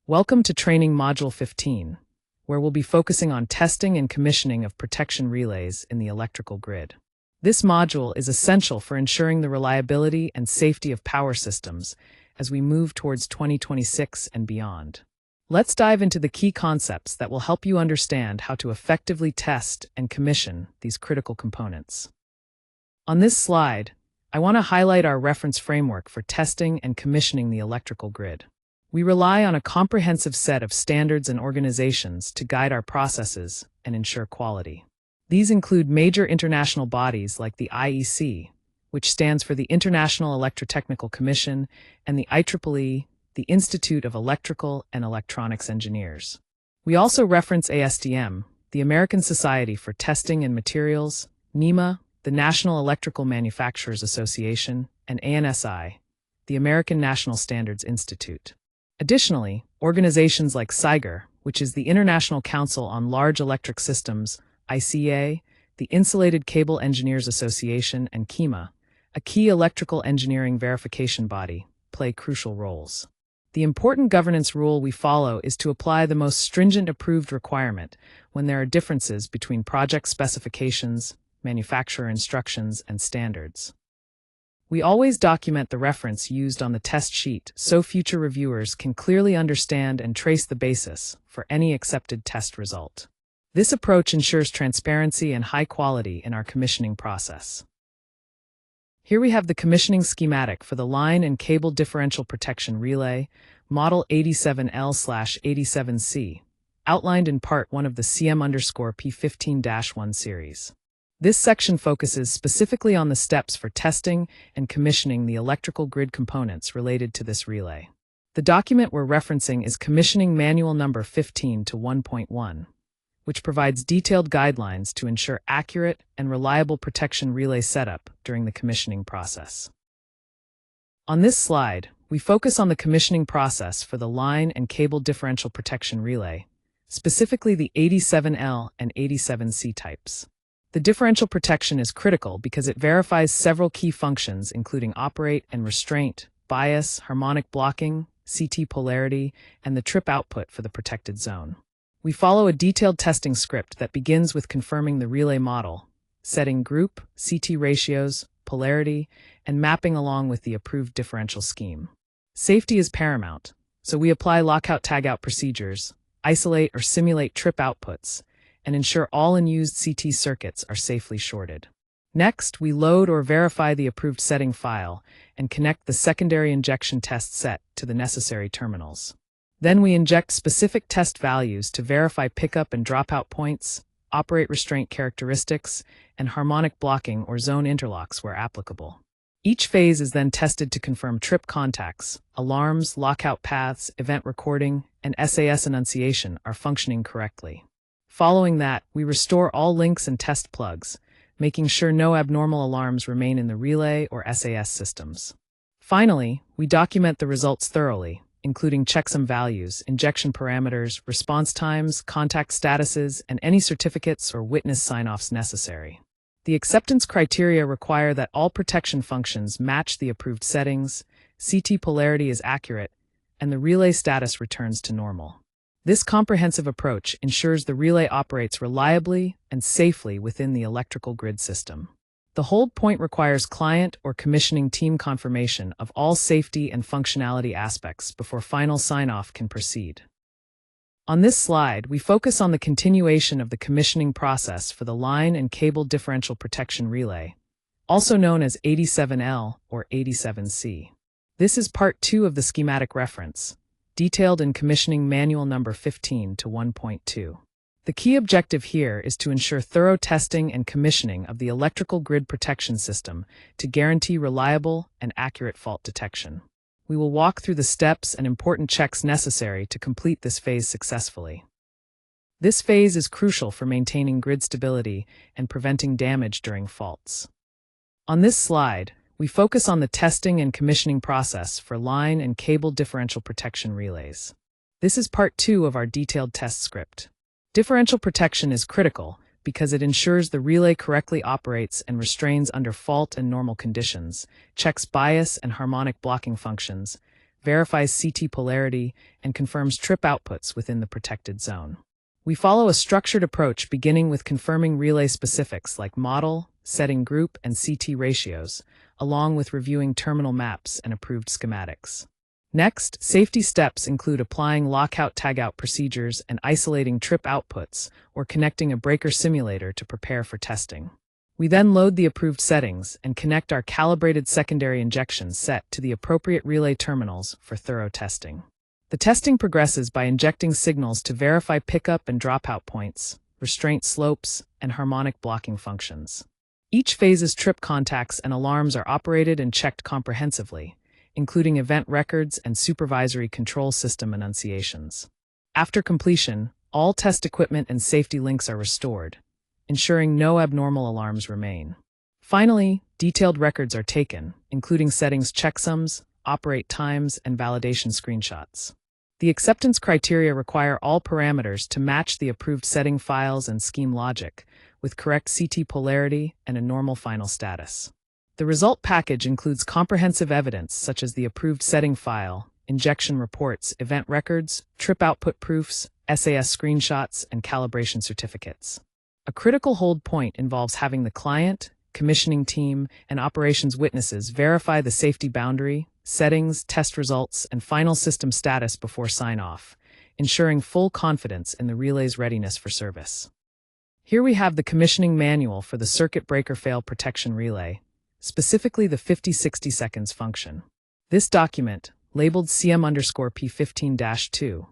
Welcome to Training Module 15, where we'll be focusing on testing and commissioning of protection relays in the electrical grid. This module is essential for ensuring the reliability and safety of power systems as we move towards 2026 and beyond. Let's dive into the key concepts that will help you understand how to effectively test and commission these critical components. On this slide, I want to highlight our reference framework for testing and commissioning the electrical grid. We rely on a comprehensive set of standards and organizations to guide our processes and ensure quality. These include major international bodies like the IEC, which stands for the International Electrotechnical Commission, and the IEEE, the Institute of Electrical and Electronics Engineers. We also reference ASTM, the American Society for Testing and Materials, NEMA, the National Electrical Manufacturers Association, and ANSI, the American National Standards Institute. Additionally, organizations like CIGER, which is the International Council on Large Electric Systems, ICA, the Insulated Cable Engineers Association, and KEMA, a key electrical engineering verification body, play crucial roles. The important governance rule we follow is to apply the most stringent approved requirement when there are differences between project specifications, manufacturer instructions, and standards. We always document the reference used on the test sheet so future reviewers can clearly understand and trace the basis for any accepted test result. This approach ensures transparency and high quality in our commissioning process. Here we have the commissioning schematic for the line and cable differential protection relay, model 87L/87C, outlined in Part 1 of the CM_P15-1 series. This section focuses specifically on the steps for testing and commissioning the electrical grid components related to this relay. The document we're referencing is Commissioning Manual Number 15-1.1, which provides detailed guidelines to ensure accurate and reliable protection relay setup during the commissioning process. On this slide, we focus on the commissioning process for the line and cable differential protection relay, specifically the 87L and 87C types. The differential protection is critical because it verifies several key functions including operate and restraint, bias, harmonic blocking, CT polarity, and the trip output for the protected zone. We follow a detailed testing script that begins with confirming the relay model, setting group, CT ratios, polarity, and mapping along with the approved differential scheme. Safety is paramount, so we apply lockout-tagout procedures, isolate or simulate trip outputs, and ensure all unused CT circuits are safely shorted. Next, we load or verify the approved setting file and connect the secondary injection test set to the necessary terminals. Then we inject specific test values to verify pickup and dropout points, operate restraint characteristics, and harmonic blocking or zone interlocks where applicable. Each phase is then tested to confirm trip contacts, alarms, lockout paths, event recording, and SAS enunciation are functioning correctly. Following that, we restore all links and test plugs, making sure no abnormal alarms remain in the relay or SAS systems. Finally, we document the results thoroughly, including checksum values, injection parameters, response times, contact statuses, and any certificates or witness sign-offs necessary. The acceptance criteria require that all protection functions match the approved settings, CT polarity is accurate, and the relay status returns to normal. This comprehensive approach ensures the relay operates reliably and safely within the electrical grid system. The hold point requires client or commissioning team confirmation of all safety and functionality aspects before final sign-off can proceed. On this slide, we focus on the continuation of the commissioning process for the line and cable differential protection relay, also known as 87L or 87C. This is Part 2 of the schematic reference, detailed in Commissioning Manual Number 15-1.2. The key objective here is to ensure thorough testing and commissioning of the electrical grid protection system to guarantee reliable and accurate fault detection. We will walk through the steps and important checks necessary to complete this phase successfully. This phase is crucial for maintaining grid stability and preventing damage during faults. On this slide, we focus on the testing and commissioning process for line and cable differential protection relays. This is Part 2 of our detailed test script. Differential protection is critical because it ensures the relay correctly operates and restrains under fault and normal conditions, checks bias and harmonic blocking functions, verifies CT polarity, and confirms trip outputs within the protected zone. We follow a structured approach beginning with confirming relay specifics like model, setting group, and CT ratios, along with reviewing terminal maps and approved schematics. Next, safety steps include applying lockout-tagout procedures and isolating trip outputs or connecting a breaker simulator to prepare for testing. We then load the approved settings and connect our calibrated secondary injection set to the appropriate relay terminals for thorough testing. The testing progresses by injecting signals to verify pickup and dropout points, restraint slopes, and harmonic blocking functions. Each phase's trip contacts and alarms are operated and checked comprehensively, including event records and supervisory control system enunciations. After completion, all test equipment and safety links are restored, ensuring no abnormal alarms remain. Finally, detailed records are taken, including settings checksums, operate times, and validation screenshots. The acceptance criteria require all parameters to match the approved setting files and scheme logic, with correct CT polarity and a normal final status. The result package includes comprehensive evidence such as the approved setting file, injection reports, event records, trip output proofs, SAS screenshots, and calibration certificates. A critical hold point involves having the client, commissioning team, and operations witnesses verify the safety boundary, settings, test results, and final system status before sign-off, ensuring full confidence in the relay's readiness for service. Here we have the commissioning manual for the circuit breaker fail protection relay, specifically the 50-60 seconds function. This document, labeled CM_P15-2,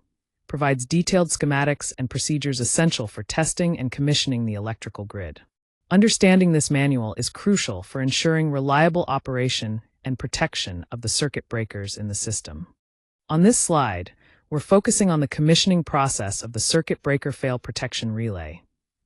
provides detailed schematics and procedures essential for testing and commissioning the electrical grid. Understanding this manual is crucial for ensuring reliable operation and protection of the circuit breakers in the system. On this slide, we're focusing on the commissioning process of the circuit breaker fail protection relay,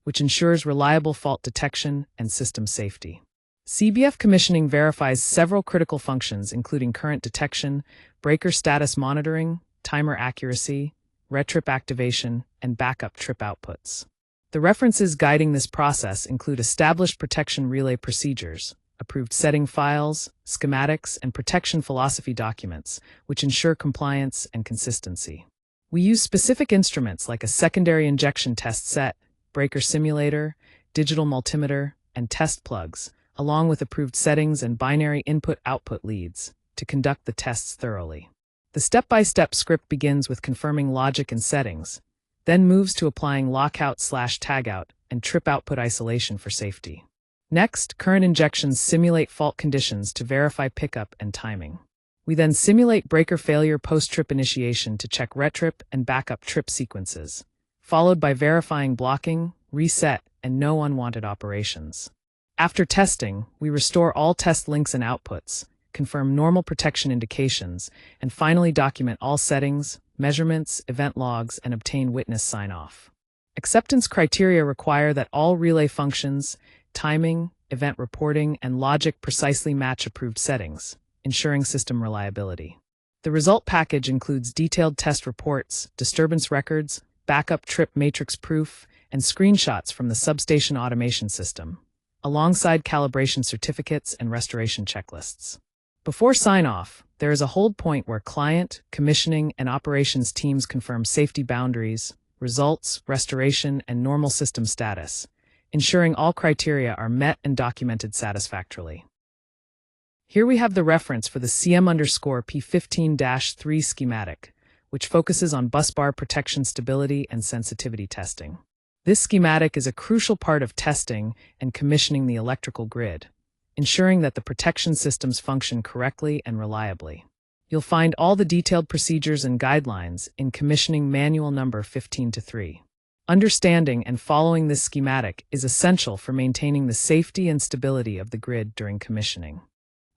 which ensures reliable fault detection and system safety. CBF commissioning verifies several critical functions including current detection, breaker status monitoring, timer accuracy, retrip activation, and backup trip outputs. The references guiding this process include established protection relay procedures, approved setting files, schematics, and protection philosophy documents, which ensure compliance and consistency. We use specific instruments like a secondary injection test set, breaker simulator, digital multimeter, and test plugs, along with approved settings and binary input-output leads, to conduct the tests thoroughly. The step-by-step script begins with confirming logic and settings, then moves to applying lockout/tagout and trip output isolation for safety. Next, current injections simulate fault conditions to verify pickup and timing. We then simulate breaker failure post-trip initiation to check retrip and backup trip sequences, followed by verifying blocking, reset, and no unwanted operations. After testing, we restore all test links and outputs, confirm normal protection indications, and finally document all settings, measurements, event logs, and obtain witness sign-off. Acceptance criteria require that all relay functions, timing, event reporting, and logic precisely match approved settings, ensuring system reliability. The result package includes detailed test reports, disturbance records, backup trip matrix proof, and screenshots from the substation automation system, alongside calibration certificates and restoration checklists. Before sign-off, there is a hold point where client, commissioning, and operations teams confirm safety boundaries, results, restoration, and normal system status, ensuring all criteria are met and documented satisfactorily. Here we have the reference for the CM_P15-3 schematic, which focuses on busbar protection stability and sensitivity testing. This schematic is a crucial part of testing and commissioning the electrical grid, ensuring that the protection systems function correctly and reliably. You'll find all the detailed procedures and guidelines in Commissioning Manual number 15-3. Understanding and following this schematic is essential for maintaining the safety and stability of the grid during commissioning.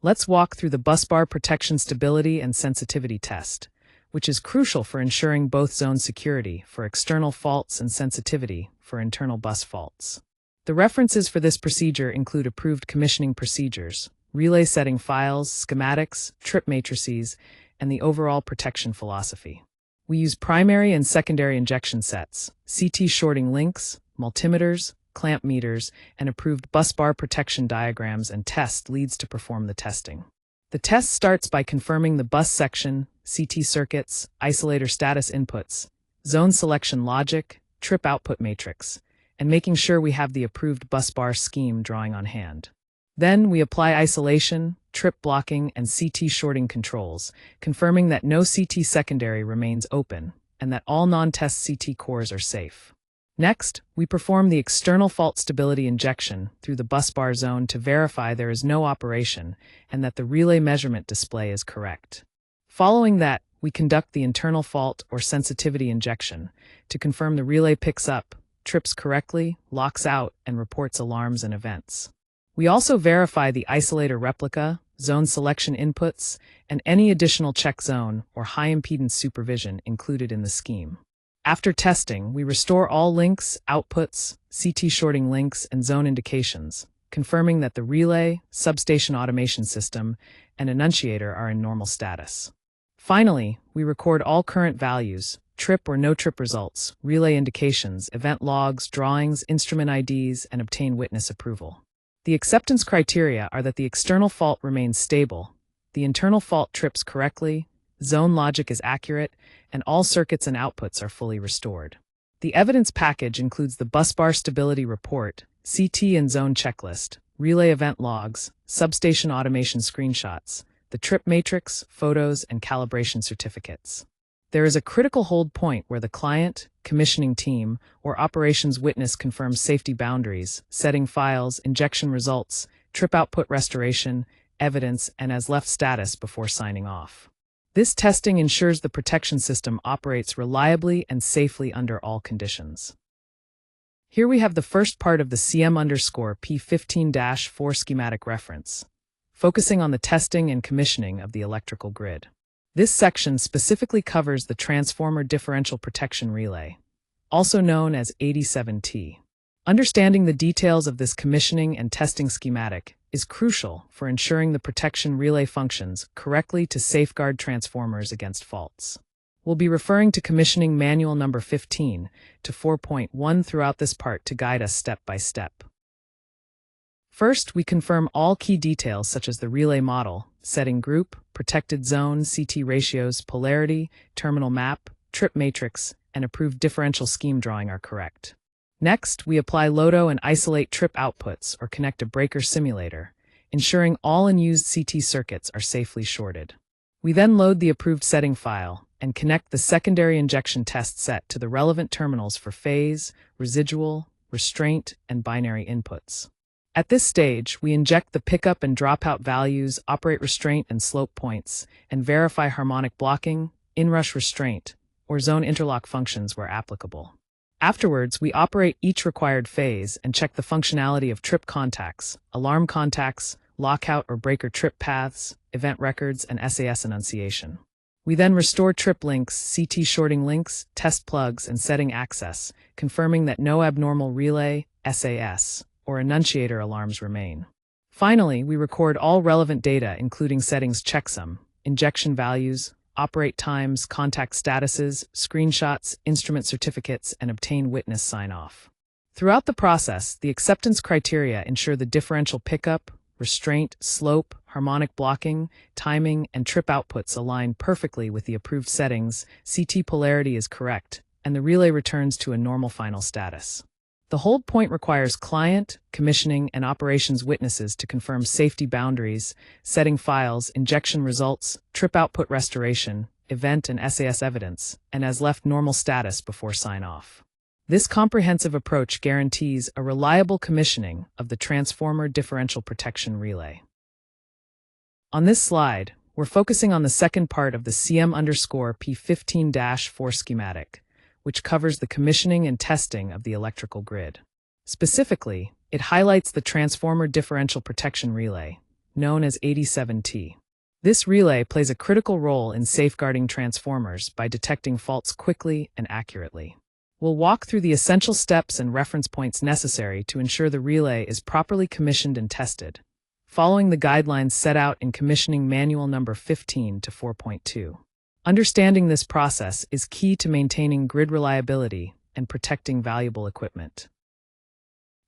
Let's walk through the busbar protection stability and sensitivity test, which is crucial for ensuring both zone security for external faults and sensitivity for internal bus faults. The references for this procedure include approved commissioning procedures, relay setting files, schematics, trip matrices, and the overall protection philosophy. We use primary and secondary injection sets, CT shorting links, multimeters, clamp meters, and approved busbar protection diagrams and test leads to perform the testing. The test starts by confirming the bus section, CT circuits, isolator status inputs, zone selection logic, trip output matrix, and making sure we have the approved Busbar scheme drawing on hand. Then we apply isolation, trip blocking, and CT shorting controls, confirming that no CT secondary remains open and that all non-test CT cores are safe. Next, we perform the external fault stability injection through the busbar zone to verify there is no operation and that the relay measurement display is correct. Following that, we conduct the internal fault or sensitivity injection to confirm the relay picks up, trips correctly, locks out, and reports alarms and events. We also verify the isolator replica, zone selection inputs, and any additional check zone or high-impedance supervision included in the scheme. After testing, we restore all links, outputs, CT shorting links, and zone indications, confirming that the relay, substation automation system, and annunciator are in normal status. Finally, we record all current values, trip or no trip results, relay indications, event logs, drawings, instrument IDs, and obtain witness approval. The acceptance criteria are that the external fault remains stable, the internal fault trips correctly, zone logic is accurate, and all circuits and outputs are fully restored. The evidence package includes the busbar stability report, CT and zone checklist, relay event logs, substation automation screenshots, the trip matrix, photos, and calibration certificates. There is a critical hold point where the client, commissioning team, or operations witness confirms safety boundaries, setting files, injection results, trip output restoration, evidence, and as left status before signing off. This testing ensures the protection system operates reliably and safely under all conditions. Here we have the first part of the CM_P15-4 schematic reference, focusing on the testing and commissioning of the electrical grid. This section specifically covers the transformer differential protection relay, also known as 87T. Understanding the details of this commissioning and testing schematic is crucial for ensuring the protection relay functions correctly to safeguard transformers against faults. We'll be referring to commissioning manual number 15 to 4.1 throughout this part to guide us step by step. First, we confirm all key details such as the relay model, setting group, protected zone, CT ratios, polarity, terminal map, trip matrix, and approved differential scheme drawing are correct. Next, we apply LOTO and isolate trip outputs or connect a breaker simulator, ensuring all unused CT circuits are safely shorted. We then load the approved setting file and connect the secondary injection test set to the relevant terminals for phase, residual, restraint, and binary inputs. At this stage, we inject the pickup and dropout values, operate restraint and slope points, and verify harmonic blocking, inrush restraint, or zone interlock functions where applicable. Afterwards, we operate each required phase and check the functionality of trip contacts, alarm contacts, lockout or breaker trip paths, event records, and SAS annunciation. We then restore trip links, CT shorting links, test plugs, and setting access, confirming that no abnormal relay, SAS, or annunciator alarms remain. Finally, we record all relevant data including settings checksum, injection values, operate times, contact statuses, screenshots, instrument certificates, and obtain witness sign-off. Throughout the process, the acceptance criteria ensure the differential pickup, restraint, slope, harmonic blocking, timing, and trip outputs align perfectly with the approved settings, CT polarity is correct, and the relay returns to a normal final status. The hold point requires client, commissioning, and operations witnesses to confirm safety boundaries, setting files, injection results, trip output restoration, event and SAS evidence, and as left normal status before sign-off. This comprehensive approach guarantees a reliable commissioning of the transformer differential protection relay. On this slide, we're focusing on the second part of the CM_P15-4 schematic, which covers the commissioning and testing of the electrical grid. Specifically, it highlights the transformer differential protection relay, known as 87T. This relay plays a critical role in safeguarding transformers by detecting faults quickly and accurately. We'll walk through the essential steps and reference points necessary to ensure the relay is properly commissioned and tested, following the guidelines set out in commissioning manual number 15 to 4.2. Understanding this process is key to maintaining grid reliability and protecting valuable equipment.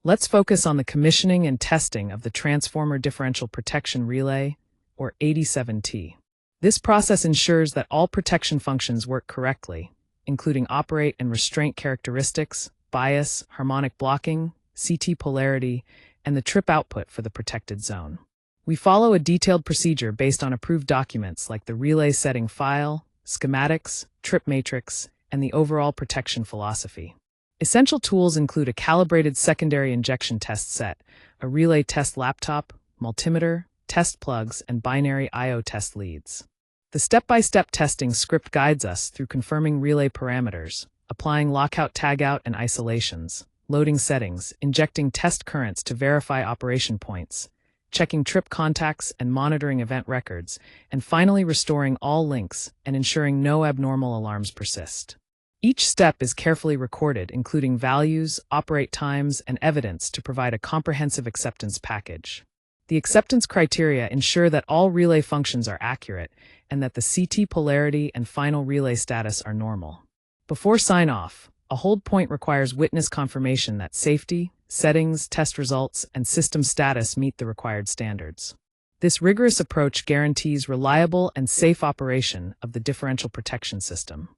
Let's focus on the commissioning and testing of the transformer differential protection relay, or 87T. This process ensures that all protection functions work correctly, including operate and restraint characteristics, bias, harmonic blocking, CT polarity, and the trip output for the protected zone. We follow a detailed procedure based on approved documents like the relay setting file, schematics, trip matrix, and the overall protection philosophy. Essential tools include a calibrated secondary injection test set, a relay test laptop, multimeter, test plugs, and binary I/O test leads. The step-by-step testing script guides us through confirming relay parameters, applying lockout tagout and isolations, loading settings, injecting test currents to verify operation points, checking trip contacts and monitoring event records, and finally restoring all links and ensuring no abnormal alarms persist. Each step is carefully recorded, including values, operate times, and evidence to provide a comprehensive acceptance package. The acceptance criteria ensure that all relay functions are accurate and that the CT polarity and final relay status are normal. Before sign-off, a hold point requires witness confirmation that safety, settings, test results, and system status meet the required standards. This rigorous approach guarantees reliable and safe operation of the differential protection system.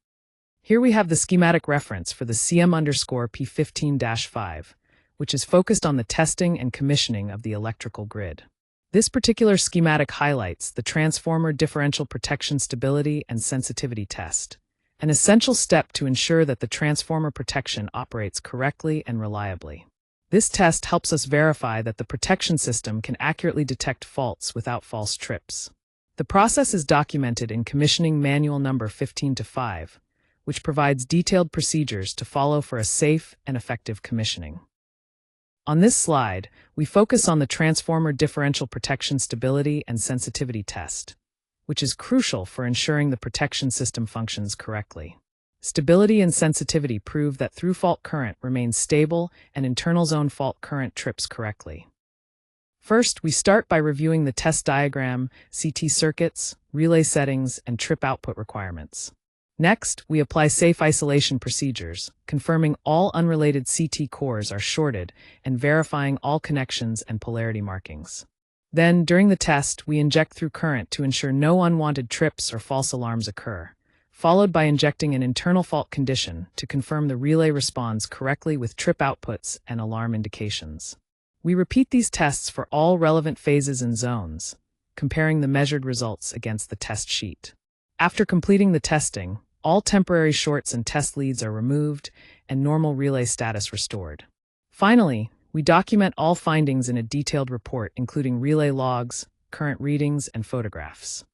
Here we have the schematic reference for the CM_P15-5, which is focused on the testing and commissioning of the electrical grid. This particular schematic highlights the transformer differential protection stability and sensitivity test, an essential step to ensure that the transformer protection operates correctly and reliably. This test helps us verify that the protection system can accurately detect faults without false trips. The process is documented in Commissioning Manual Number 15-5, which provides detailed procedures to follow for a safe and effective commissioning. On this slide, we focus on the transformer differential protection stability and sensitivity test, which is crucial for ensuring the protection system functions correctly. Stability and sensitivity prove that through-fault current remains stable and internal zone fault current trips correctly. First, we start by reviewing the test diagram, CT circuits, relay settings, and trip output requirements. Next, we apply safe isolation procedures, confirming all unrelated CT cores are shorted and verifying all connections and polarity markings. Then, during the test, we inject through current to ensure no unwanted trips or false alarms occur, followed by injecting an internal fault condition to confirm the relay responds correctly with trip outputs and alarm indications. We repeat these tests for all relevant phases and zones, comparing the measured results against the test sheet. After completing the testing, all temporary shorts and test leads are removed and normal relay status restored. Finally, we document all findings in a detailed report including relay logs, current readings, and photographs.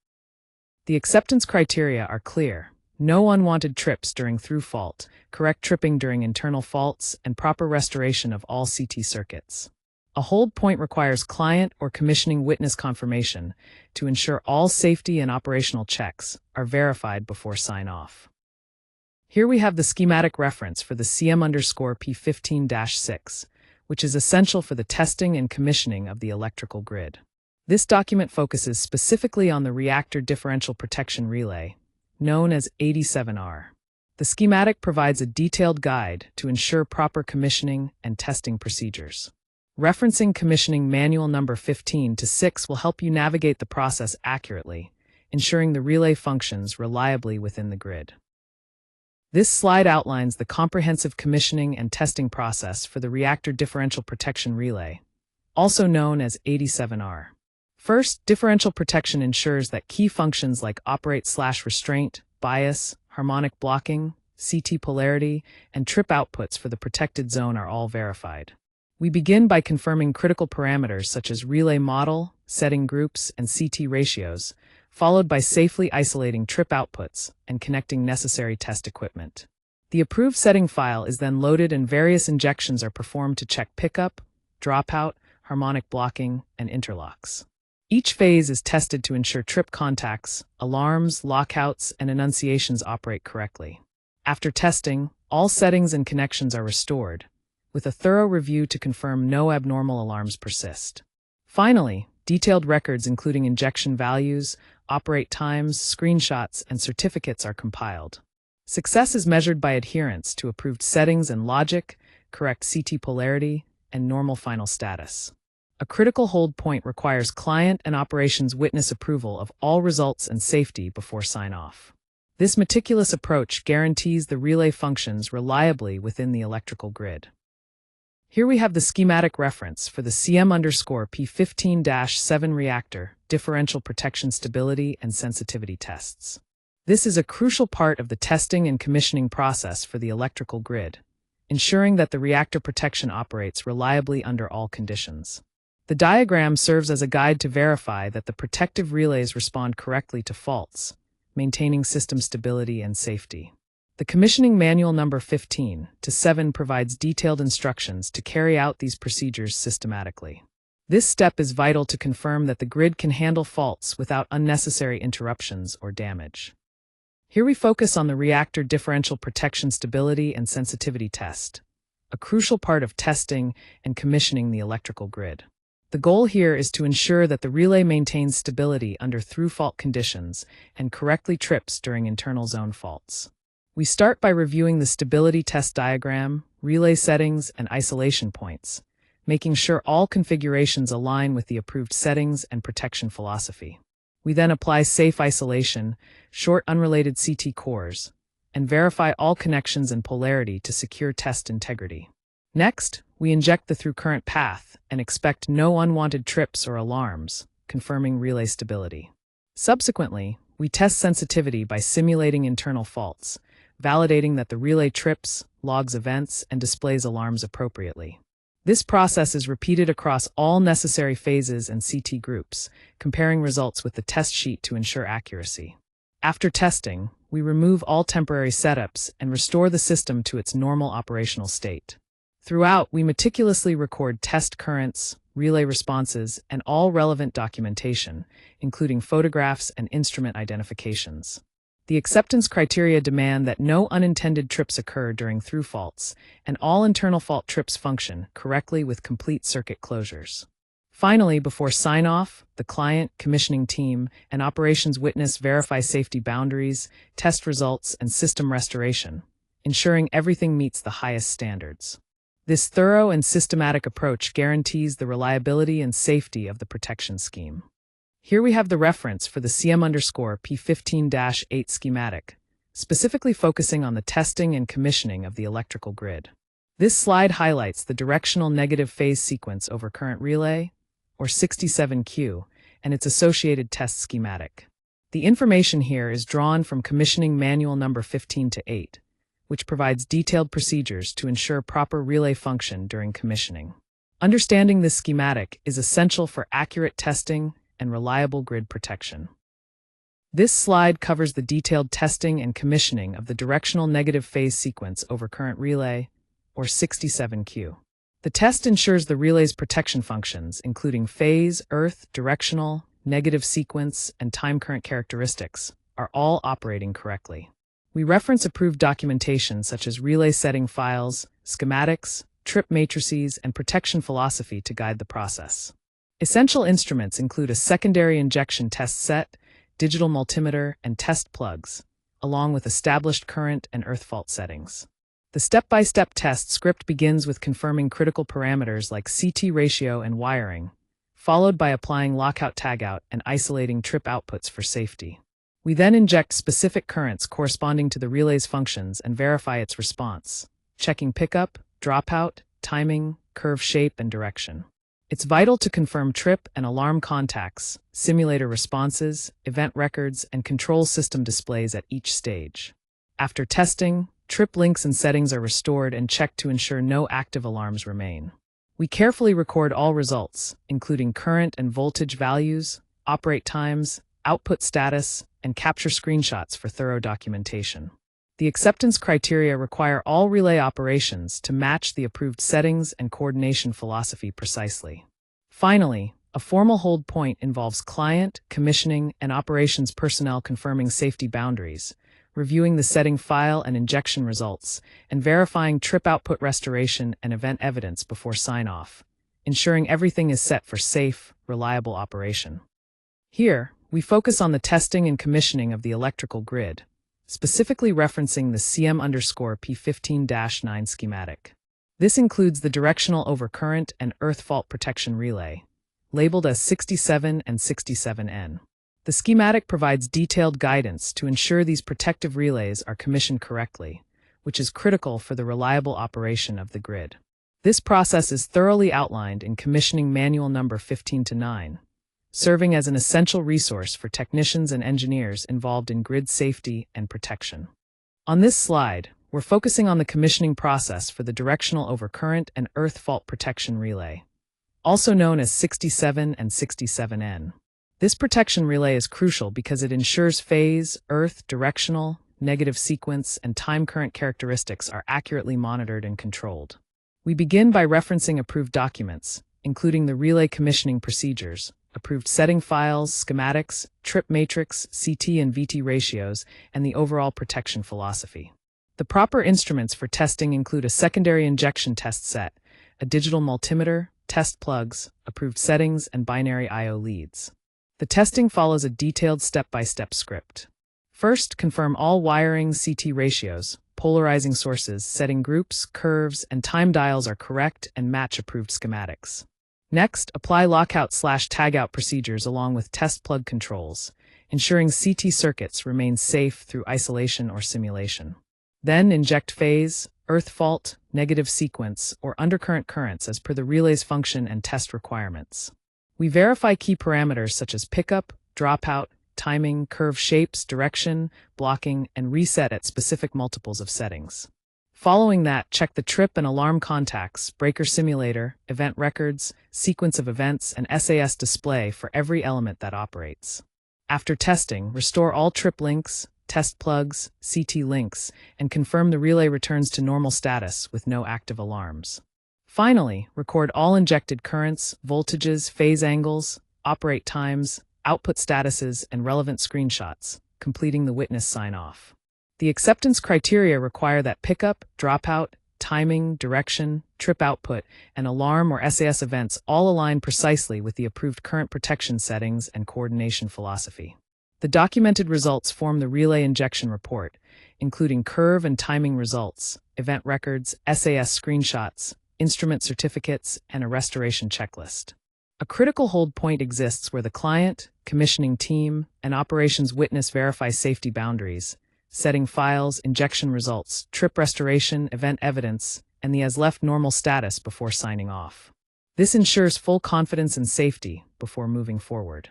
The acceptance criteria are clear: no unwanted trips during through fault, correct tripping during internal faults, and proper restoration of all CT circuits. A hold point requires client or commissioning witness confirmation to ensure all safety and operational checks are verified before sign-off. Here we have the schematic reference for the CM_P15-6, which is essential for the testing and commissioning of the electrical grid. This document focuses specifically on the reactor differential protection relay, known as 87R. The schematic provides a detailed guide to ensure proper commissioning and testing procedures. Referencing Commissioning Manual Number 15-6 will help you navigate the process accurately, ensuring the relay functions reliably within the grid. This slide outlines the comprehensive commissioning and testing process for the reactor differential protection relay, also known as 87R. First, differential protection ensures that key functions like operate/restraint, bias, harmonic blocking, CT polarity, and trip outputs for the protected zone are all verified. We begin by confirming critical parameters such as relay model, setting groups, and CT ratios, followed by safely isolating trip outputs and connecting necessary test equipment. The approved setting file is then loaded and various injections are performed to check pickup, dropout, harmonic blocking, and interlocks. Each phase is tested to ensure trip contacts, alarms, lockouts, and enunciations operate correctly. After testing, all settings and connections are restored, with a thorough review to confirm no abnormal alarms persist. Finally, detailed records including injection values, operate times, screenshots, and certificates are compiled. Success is measured by adherence to approved settings and logic, correct CT polarity, and normal final status. A critical hold point requires client and operations witness approval of all results and safety before sign-off. This meticulous approach guarantees the relay functions reliably within the electrical grid. Here we have the schematic reference for the CM_P15-7 reactor, differential protection stability and sensitivity tests. This is a crucial part of the testing and commissioning process for the electrical grid, ensuring that the reactor protection operates reliably under all conditions. The diagram serves as a guide to verify that the protective relays respond correctly to faults, maintaining system stability and safety. The commissioning manual number 15-7 provides detailed instructions to carry out these procedures systematically. This step is vital to confirm that the grid can handle faults without unnecessary interruptions or damage. Here we focus on the reactor differential protection stability and sensitivity test, a crucial part of testing and commissioning the electrical grid. The goal here is to ensure that the relay maintains stability under through-fault conditions and correctly trips during internal zone faults. We start by reviewing the stability test diagram, relay settings, and isolation points, making sure all configurations align with the approved settings and protection philosophy. We then apply safe isolation, short unrelated CT cores, and verify all connections and polarity to secure test integrity. Next, we inject the through-current path and expect no unwanted trips or alarms, confirming relay stability. Subsequently, we test sensitivity by simulating internal faults, validating that the relay trips, logs events, and displays alarms appropriately. This process is repeated across all necessary phases and CT groups, comparing results with the test sheet to ensure accuracy. After testing, we remove all temporary setups and restore the system to its normal operational state. Throughout, we meticulously record test currents, relay responses, and all relevant documentation, including photographs and instrument identifications. The acceptance criteria demand that no unintended trips occur during through faults, and all internal fault trips function correctly with complete circuit closures. Finally, before sign-off, the client, commissioning team, and operations witness verify safety boundaries, test results, and system restoration, ensuring everything meets the highest standards. This thorough and systematic approach guarantees the reliability and safety of the protection scheme. Here we have the reference for the CM_P15-8 schematic, specifically focusing on the testing and commissioning of the electrical grid. This slide highlights the directional negative phase sequence overcurrent relay, or 67Q, and its associated test schematic. The information here is drawn from commissioning manual number 15-8, which provides detailed procedures to ensure proper relay function during commissioning. Understanding this schematic is essential for accurate testing and reliable grid protection. This slide covers the detailed testing and commissioning of the directional negative phase sequence overcurrent relay, or 67Q. The test ensures the relay's protection functions, including phase, earth, directional, negative sequence, and time current characteristics, are all operating correctly. We reference approved documentation such as relay setting files, schematics, trip matrices, and protection philosophy to guide the process. Essential instruments include a secondary injection test set, digital multimeter, and test plugs, along with established current and earth fault settings. The step-by-step test script begins with confirming critical parameters like CT ratio and wiring, followed by applying lockout tagout and isolating trip outputs for safety. We then inject specific currents corresponding to the relay's functions and verify its response, checking pickup, dropout, timing, curve shape, and direction. It's vital to confirm trip and alarm contacts, simulator responses, event records, and control system displays at each stage. After testing, trip links and settings are restored and checked to ensure no active alarms remain. We carefully record all results, including current and voltage values, operate times, output status, and capture screenshots for thorough documentation. The acceptance criteria require all relay operations to match the approved settings and coordination philosophy precisely. Finally, a formal hold point involves client, commissioning, and operations personnel confirming safety boundaries, reviewing the setting file and injection results, and verifying trip output restoration and event evidence before sign-off, ensuring everything is set for safe, reliable operation. Here, we focus on the testing and commissioning of the electrical grid, specifically referencing the CM_P15-9 schematic. This includes the directional overcurrent and earth fault protection relay, labeled as 67 and 67N. The schematic provides detailed guidance to ensure these protective relays are commissioned correctly, which is critical for the reliable operation of the grid. This process is thoroughly outlined in Commissioning Manual number 15-9, serving as an essential resource for technicians and engineers involved in grid safety and protection. On this slide, we're focusing on the commissioning process for the Directional Overcurrent and Earth Fault Protection Relay, also known as 67 and 67N. This protection relay is crucial because it ensures phase, earth, directional, negative sequence, and time current characteristics are accurately monitored and controlled. We begin by referencing approved documents, including the relay commissioning procedures, approved setting files, schematics, trip matrix, CT and VT ratios, and the overall protection philosophy. The proper instruments for testing include a secondary injection test set, a digital multimeter, test plugs, approved settings, and binary I/O leads. The testing follows a detailed step-by-step script. First, confirm all wiring CT ratios, polarizing sources, setting groups, curves, and time dials are correct and match approved schematics. Next, apply lockout/tagout procedures along with test plug controls, ensuring CT circuits remain safe through isolation or simulation. Then inject phase, earth fault, negative sequence, or undercurrent currents as per the relay's function and test requirements. We verify key parameters such as pickup, dropout, timing, curve shapes, direction, blocking, and reset at specific multiples of settings. Following that, check the trip and alarm contacts, breaker simulator, event records, sequence of events, and SAS display for every element that operates. After testing, restore all trip links, test plugs, CT links, and confirm the relay returns to normal status with no active alarms. Finally, record all injected currents, voltages, phase angles, operate times, output statuses, and relevant screenshots, completing the witness sign-off. The acceptance criteria require that pickup, dropout, timing, direction, trip output, and alarm or SAS events all align precisely with the approved current protection settings and coordination philosophy. The documented results form the relay injection report, including curve and timing results, event records, SAS screenshots, instrument certificates, and a restoration checklist. A critical hold point exists where the client, commissioning team, and operations witness verify safety boundaries, setting files, injection results, trip restoration, event evidence, and the as-left normal status before signing off. This ensures full confidence and safety before moving forward.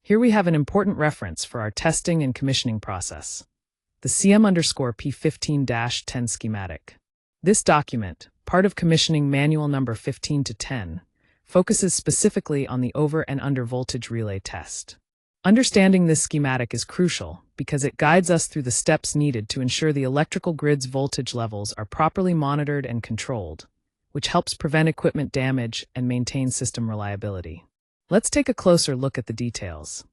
Here we have an important reference for our testing and commissioning process, the CM_P15-10 schematic. This document, part of Commissioning Manual number 15-10, focuses specifically on the over and under voltage relay test. Understanding this schematic is crucial because it guides us through the steps needed to ensure the electrical grid's voltage levels are properly monitored and controlled, which helps prevent equipment damage and maintain system reliability. Let's take a closer look at the details.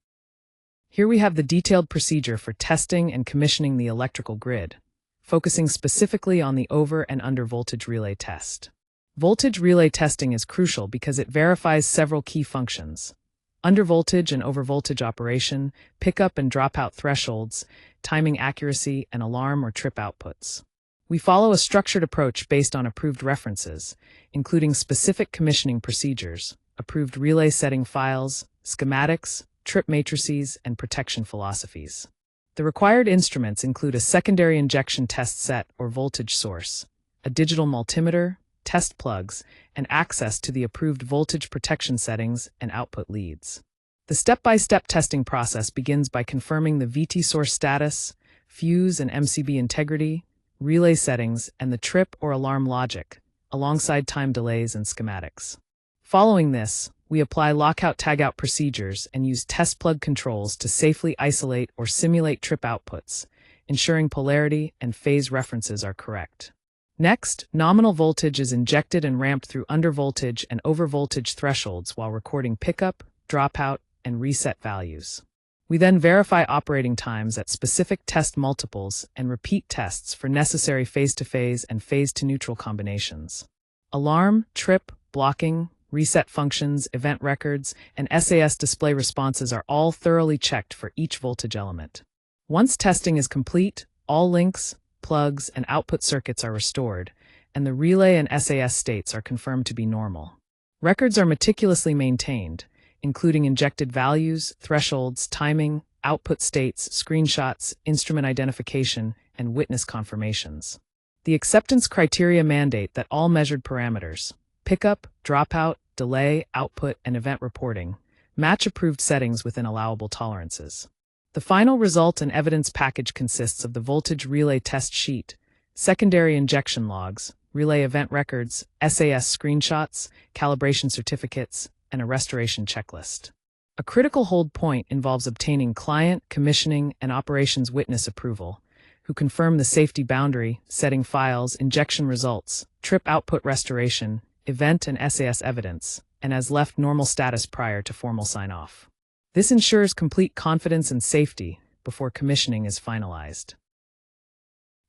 Here we have the detailed procedure for testing and commissioning the electrical grid, focusing specifically on the over and under voltage relay test. Voltage relay testing is crucial because it verifies several key functions: undervoltage and overvoltage operation, pickup and dropout thresholds, timing accuracy, and alarm or trip outputs. We follow a structured approach based on approved references, including specific commissioning procedures, approved relay setting files, schematics, trip matrices, and protection philosophies. The required instruments include a secondary injection test set or voltage source, a digital multimeter, test plugs, and access to the approved voltage protection settings and output leads. The step-by-step testing process begins by confirming the VT source status, fuse and MCB integrity, relay settings, and the trip or alarm logic, alongside time delays and schematics. Following this, we apply lockout-tagout procedures and use test plug controls to safely isolate or simulate trip outputs, ensuring polarity and phase references are correct. Next, nominal voltage is injected and ramped through undervoltage and overvoltage thresholds while recording pickup, dropout, and reset values. We then verify operating times at specific test multiples and repeat tests for necessary phase-to-phase and phase-to-neutral combinations. Alarm, trip, blocking, reset functions, event records, and SAS display responses are all thoroughly checked for each voltage element. Once testing is complete, all links, plugs, and output circuits are restored, and the relay and SAS states are confirmed to be normal. Records are meticulously maintained, including injected values, thresholds, timing, output states, screenshots, instrument identification, and witness confirmations. The acceptance criteria mandate that all measured parameters, pickup, dropout, delay, output, and event reporting, match approved settings within allowable tolerances. The final result and evidence package consists of the voltage relay test sheet, secondary injection logs, relay event records, SAS screenshots, calibration certificates, and a restoration checklist. A critical hold point involves obtaining client, commissioning, and operations witness approval, who confirm the safety boundary, setting files, injection results, trip output restoration, event and SAS evidence, and has left normal status prior to formal sign-off. This ensures complete confidence and safety before commissioning is finalized.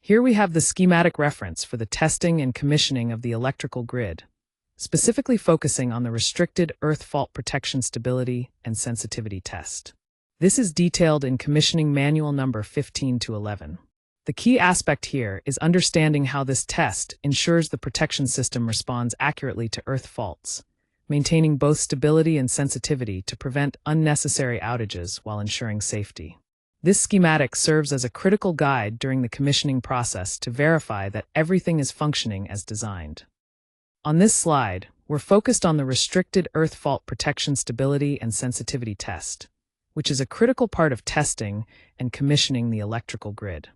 Here we have the schematic reference for the testing and commissioning of the electrical grid, specifically focusing on the restricted earth fault protection stability and sensitivity test. This is detailed in Commissioning Manual number 15 to 11. The key aspect here is understanding how this test ensures the protection system responds accurately to earth faults, maintaining both stability and sensitivity to prevent unnecessary outages while ensuring safety. This schematic serves as a critical guide during the commissioning process to verify that everything is functioning as designed. On this slide, we're focused on the restricted earth fault protection stability and sensitivity test, which is a critical part of testing and commissioning the electrical grid.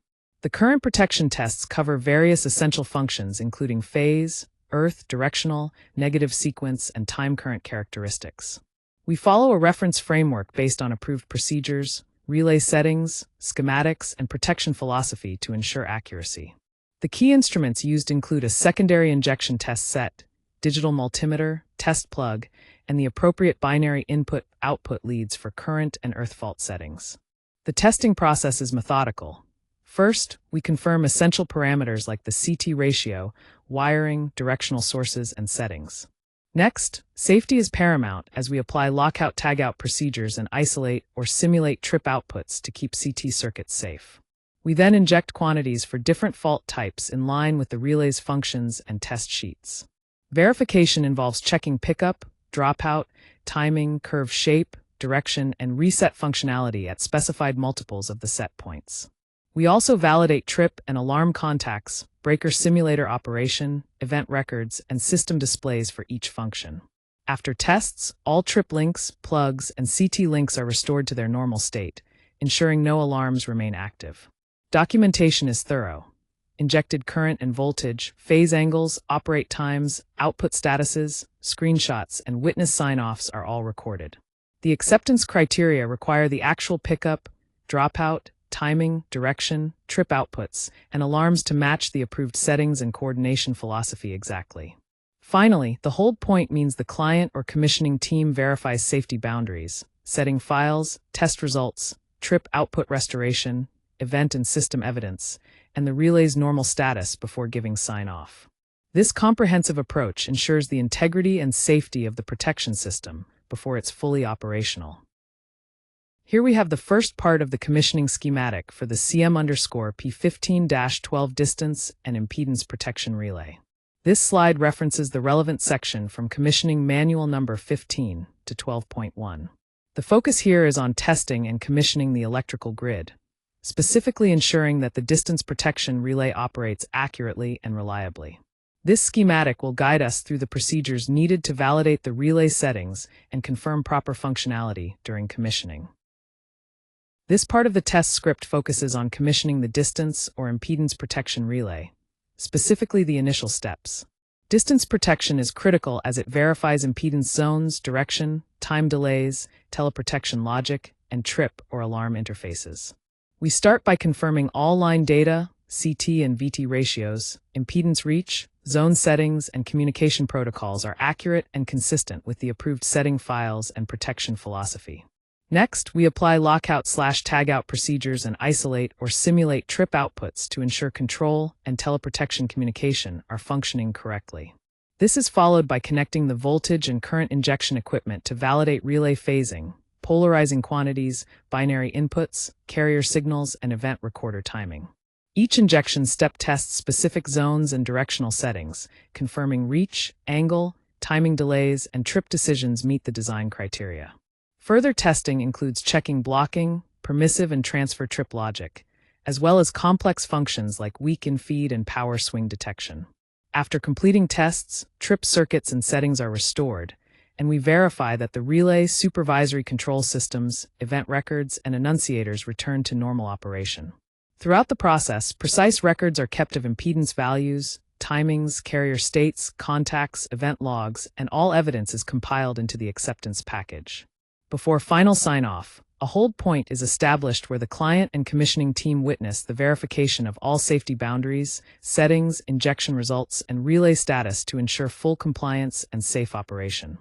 The current protection tests cover various essential functions including phase, earth, directional, negative sequence, and time current characteristics. We follow a reference framework based on approved procedures, relay settings, schematics, and protection philosophy to ensure accuracy. The key instruments used include a secondary injection test set, digital multimeter, test plug, and the appropriate binary input-output leads for current and earth fault settings. The testing process is methodical. First, we confirm essential parameters like the CT ratio, wiring, directional sources, and settings. Next, safety is paramount as we apply lockout-tagout procedures and isolate or simulate trip outputs to keep CT circuits safe. We then inject quantities for different fault types in line with the relay's functions and test sheets. Verification involves checking pickup, dropout, timing, curve shape, direction, and reset functionality at specified multiples of the set points. We also validate trip and alarm contacts, breaker simulator operation, event records, and system displays for each function. After tests, all trip links, plugs, and CT links are restored to their normal state, ensuring no alarms remain active. Documentation is thorough. Injected current and voltage, phase angles, operate times, output statuses, screenshots, and witness sign-offs are all recorded. The acceptance criteria require the actual pickup, dropout, timing, direction, trip outputs, and alarms to match the approved settings and coordination philosophy exactly. Finally, the hold point means the client or commissioning team verifies safety boundaries, setting files, test results, trip output restoration, event and system evidence, and the relay's normal status before giving sign-off. This comprehensive approach ensures the integrity and safety of the protection system before it's fully operational. Here we have the first part of the commissioning schematic for the CM_P15-12 distance and impedance protection relay. This slide references the relevant section from Commissioning Manual number 15 to 12.1. The focus here is on testing and commissioning the electrical grid, specifically ensuring that the distance protection relay operates accurately and reliably. This schematic will guide us through the procedures needed to validate the relay settings and confirm proper functionality during commissioning. This part of the test script focuses on commissioning the distance or impedance protection relay, specifically the initial steps. Distance protection is critical as it verifies impedance zones, direction, time delays, teleprotection logic, and trip or alarm interfaces. We start by confirming all line data, CT and VT ratios, impedance reach, zone settings, and communication protocols are accurate and consistent with the approved setting files and protection philosophy. Next, we apply lockout/tagout procedures and isolate or simulate trip outputs to ensure control and teleprotection communication are functioning correctly. This is followed by connecting the voltage and current injection equipment to validate relay phasing, polarizing quantities, binary inputs, carrier signals, and event recorder timing. Each injection step tests specific zones and directional settings, confirming reach, angle, timing delays, and trip decisions meet the design criteria. Further testing includes checking blocking, permissive and transfer trip logic, as well as complex functions like weak in feed and power swing detection. After completing tests, trip circuits and settings are restored, and we verify that the relay, supervisory control systems, event records, and annunciators return to normal operation. Throughout the process, precise records are kept of impedance values, timings, carrier states, contacts, event logs, and all evidence is compiled into the acceptance package. Before final sign-off, a hold point is established where the client and commissioning team witness the verification of all safety boundaries, settings, injection results, and relay status to ensure full compliance and safe operation.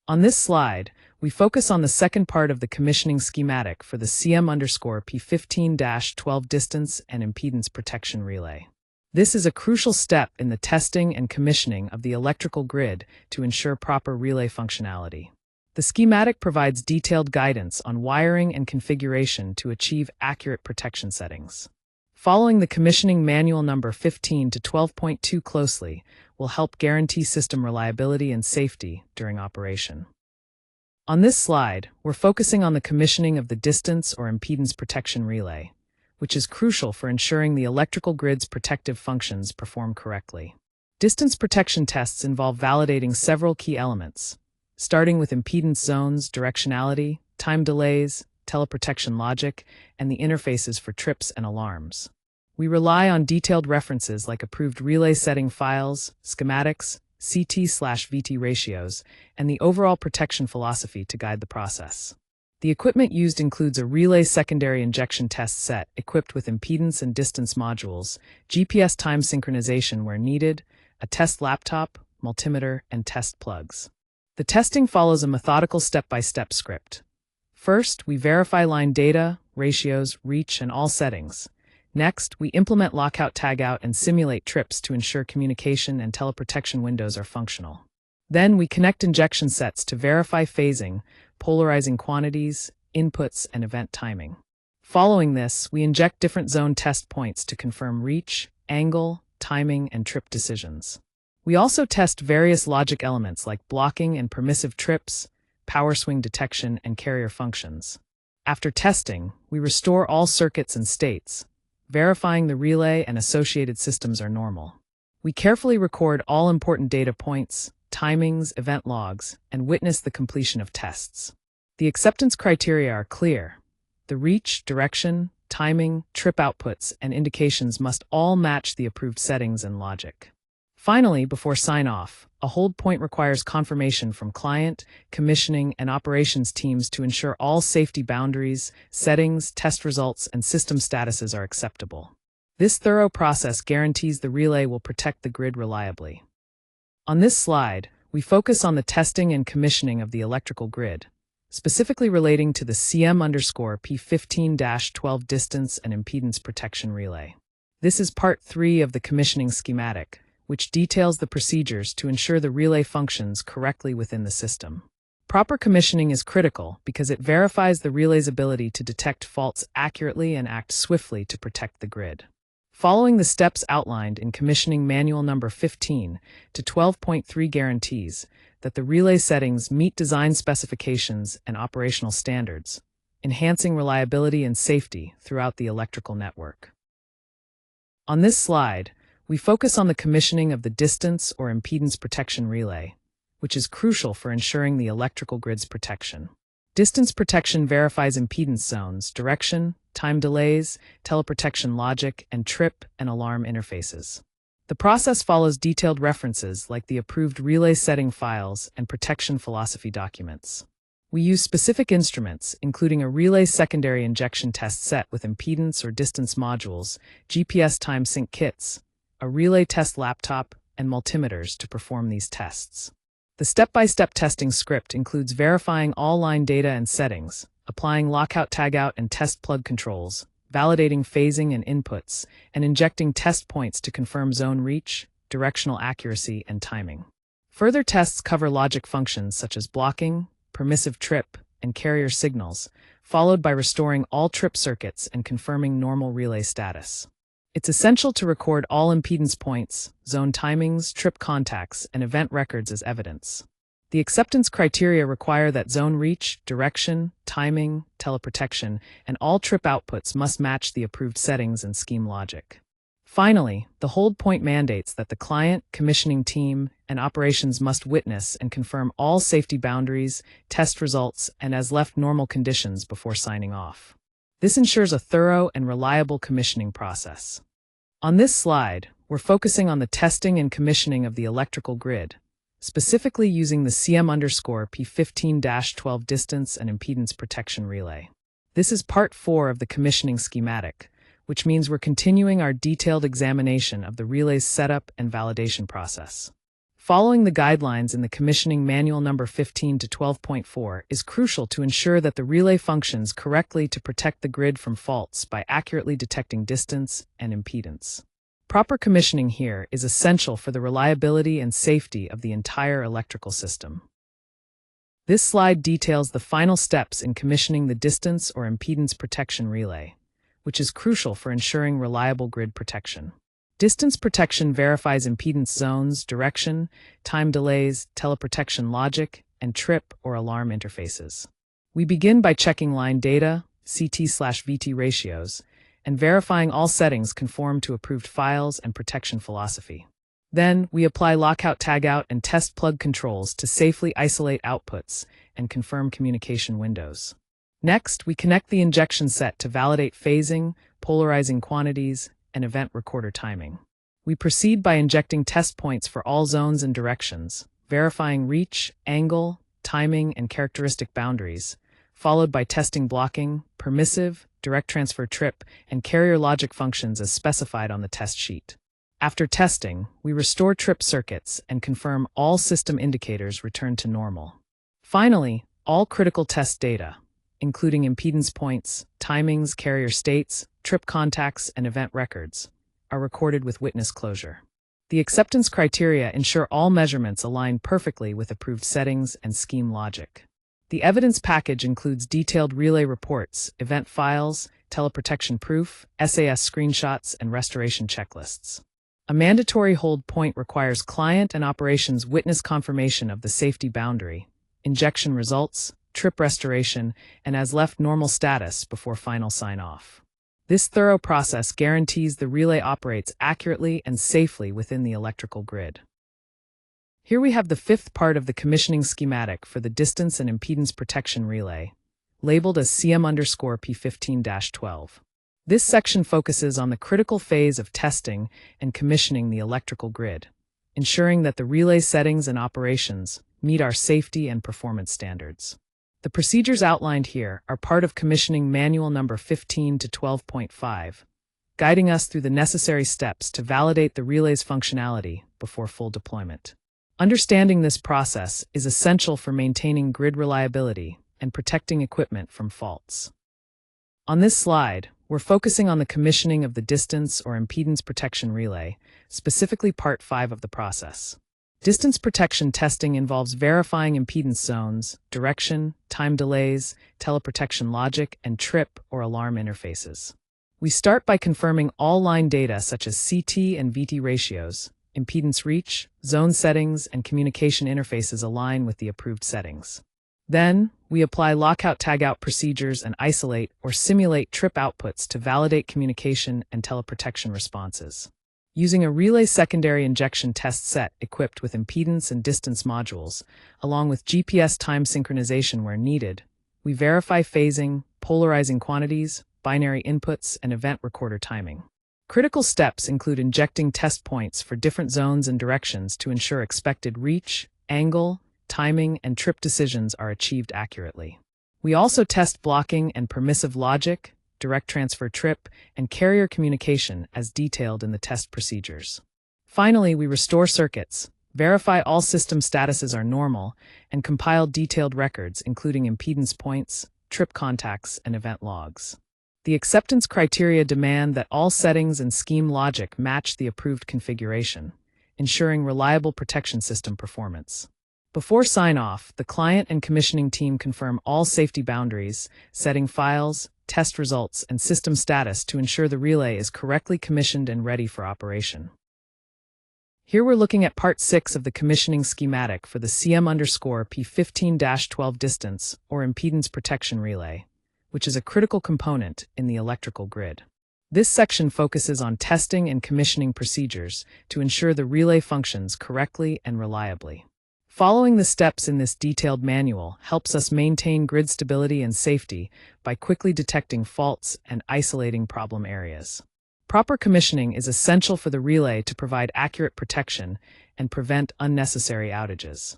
On this slide, we focus on the second part of the commissioning schematic for the CM_P15-12 distance and impedance protection relay. This is a crucial step in the testing and commissioning of the electrical grid to ensure proper relay functionality. The schematic provides detailed guidance on wiring and configuration to achieve accurate protection settings. Following the commissioning manual number 15 to 12.2 closely will help guarantee system reliability and safety during operation. On this slide, we're focusing on the commissioning of the distance or impedance protection relay, which is crucial for ensuring the electrical grid's protective functions perform correctly. Distance protection tests involve validating several key elements, starting with impedance zones, directionality, time delays, teleprotection logic, and the interfaces for trips and alarms. We rely on detailed references like approved relay setting files, schematics, CT/VT ratios, and the overall protection philosophy to guide the process. The equipment used includes a relay secondary injection test set equipped with impedance and distance modules, GPS time synchronization where needed, a test laptop, multimeter, and test plugs. The testing follows a methodical step-by-step script. First, we verify line data, ratios, reach, and all settings. Next, we implement lockout tagout and simulate trips to ensure communication and teleprotection windows are functional. Then we connect injection sets to verify phasing, polarizing quantities, inputs, and event timing. Following this, we inject different zone test points to confirm reach, angle, timing, and trip decisions. We also test various logic elements like blocking and permissive trips, power swing detection, and carrier functions. After testing, we restore all circuits and states, verifying the relay and associated systems are normal. We carefully record all important data points, timings, event logs, and witness the completion of tests. The acceptance criteria are clear. The reach, direction, timing, trip outputs, and indications must all match the approved settings and logic. Finally, before sign-off, a hold point requires confirmation from client, commissioning, and operations teams to ensure all safety boundaries, settings, test results, and system statuses are acceptable. This thorough process guarantees the relay will protect the grid reliably. On this slide, we focus on the testing and commissioning of the electrical grid, specifically relating to the CM_P15-12 distance and impedance protection relay. This is part 3 of the commissioning schematic, which details the procedures to ensure the relay functions correctly within the system. Proper commissioning is critical because it verifies the relay's ability to detect faults accurately and act swiftly to protect the grid. Following the steps outlined in commissioning manual number 15 to 12.3 guarantees that the relay settings meet design specifications and operational standards, enhancing reliability and safety throughout the electrical network. On this slide, we focus on the commissioning of the distance or impedance protection relay, which is crucial for ensuring the electrical grid's protection. Distance protection verifies impedance zones, direction, time delays, teleprotection logic, and trip and alarm interfaces. The process follows detailed references like the approved relay setting files and protection philosophy documents. We use specific instruments, including a relay secondary injection test set with impedance or distance modules, GPS time sync kits, a relay test laptop, and multimeters to perform these tests. The step-by-step testing script includes verifying all line data and settings, applying lockout tagout and test plug controls, validating phasing and inputs, and injecting test points to confirm zone reach, directional accuracy, and timing. Further tests cover logic functions such as blocking, permissive trip, and carrier signals, followed by restoring all trip circuits and confirming normal relay status. It's essential to record all impedance points, zone timings, trip contacts, and event records as evidence. The acceptance criteria require that zone reach, direction, timing, teleprotection, and all trip outputs must match the approved settings and scheme logic. Finally, the hold point mandates that the client, commissioning team, and operations must witness and confirm all safety boundaries, test results, and as left normal conditions before signing off. This ensures a thorough and reliable commissioning process. On this slide, we're focusing on the testing and commissioning of the electrical grid, specifically using the CM_P15-12 distance and impedance protection relay. This is part 4 of the commissioning schematic, which means we're continuing our detailed examination of the relay's setup and validation process. Following the guidelines in the commissioning manual number 15 to 12.4 is crucial to ensure that the relay functions correctly to protect the grid from faults by accurately detecting distance and impedance. Proper commissioning here is essential for the reliability and safety of the entire electrical system. This slide details the final steps in commissioning the distance or impedance protection relay, which is crucial for ensuring reliable grid protection. Distance protection verifies impedance zones, direction, time delays, teleprotection logic, and trip or alarm interfaces. We begin by checking line data, CT/VT ratios, and verifying all settings conform to approved files and protection philosophy. Then, we apply lockout, tagout, and test plug controls to safely isolate outputs and confirm communication windows. Next, we connect the injection set to validate phasing, polarizing quantities, and event recorder timing. We proceed by injecting test points for all zones and directions, verifying reach, angle, timing, and characteristic boundaries, followed by testing blocking, permissive, direct transfer trip, and carrier logic functions as specified on the test sheet. After testing, we restore trip circuits and confirm all system indicators return to normal. Finally, all critical test data, including impedance points, timings, carrier states, trip contacts, and event records, are recorded with witness closure. The acceptance criteria ensure all measurements align perfectly with approved settings and scheme logic. The evidence package includes detailed relay reports, event files, teleprotection proof, SAS screenshots, and restoration checklists. A mandatory hold point requires client and operations witness confirmation of the safety boundary, injection results, trip restoration, and as left normal status before final sign-off. This thorough process guarantees the relay operates accurately and safely within the electrical grid. Here we have the 5th part of the commissioning schematic for the distance and impedance protection relay, labeled as CM_P15-12. This section focuses on the critical phase of testing and commissioning the electrical grid, ensuring that the relay settings and operations meet our safety and performance standards. The procedures outlined here are part of commissioning manual number 15 to 12.5, guiding us through the necessary steps to validate the relay's functionality before full deployment. Understanding this process is essential for maintaining grid reliability and protecting equipment from faults. On this slide, we're focusing on the commissioning of the distance or impedance protection relay, specifically part 5 of the process. Distance protection testing involves verifying impedance zones, direction, time delays, teleprotection logic, and trip or alarm interfaces. We start by confirming all line data such as CT and VT ratios, impedance reach, zone settings, and communication interfaces align with the approved settings. Then, we apply lockout-tagout procedures and isolate or simulate trip outputs to validate communication and teleprotection responses. Using a relay secondary injection test set equipped with impedance and distance modules, along with GPS time synchronization where needed, we verify phasing, polarizing quantities, binary inputs, and event recorder timing. Critical steps include injecting test points for different zones and directions to ensure expected reach, angle, timing, and trip decisions are achieved accurately. We also test blocking and permissive logic, direct transfer trip, and carrier communication as detailed in the test procedures. Finally, we restore circuits, verify all system statuses are normal, and compile detailed records including impedance points, trip contacts, and event logs. The acceptance criteria demand that all settings and scheme logic match the approved configuration, ensuring reliable protection system performance. Before sign-off, the client and commissioning team confirm all safety boundaries, setting files, test results, and system status to ensure the relay is correctly commissioned and ready for operation. Here we're looking at Part 6 of the commissioning schematic for the CM_P15-12 distance or impedance protection relay, which is a critical component in the electrical grid. This section focuses on testing and commissioning procedures to ensure the relay functions correctly and reliably. Following the steps in this detailed manual helps us maintain grid stability and safety by quickly detecting faults and isolating problem areas. Proper commissioning is essential for the relay to provide accurate protection and prevent unnecessary outages.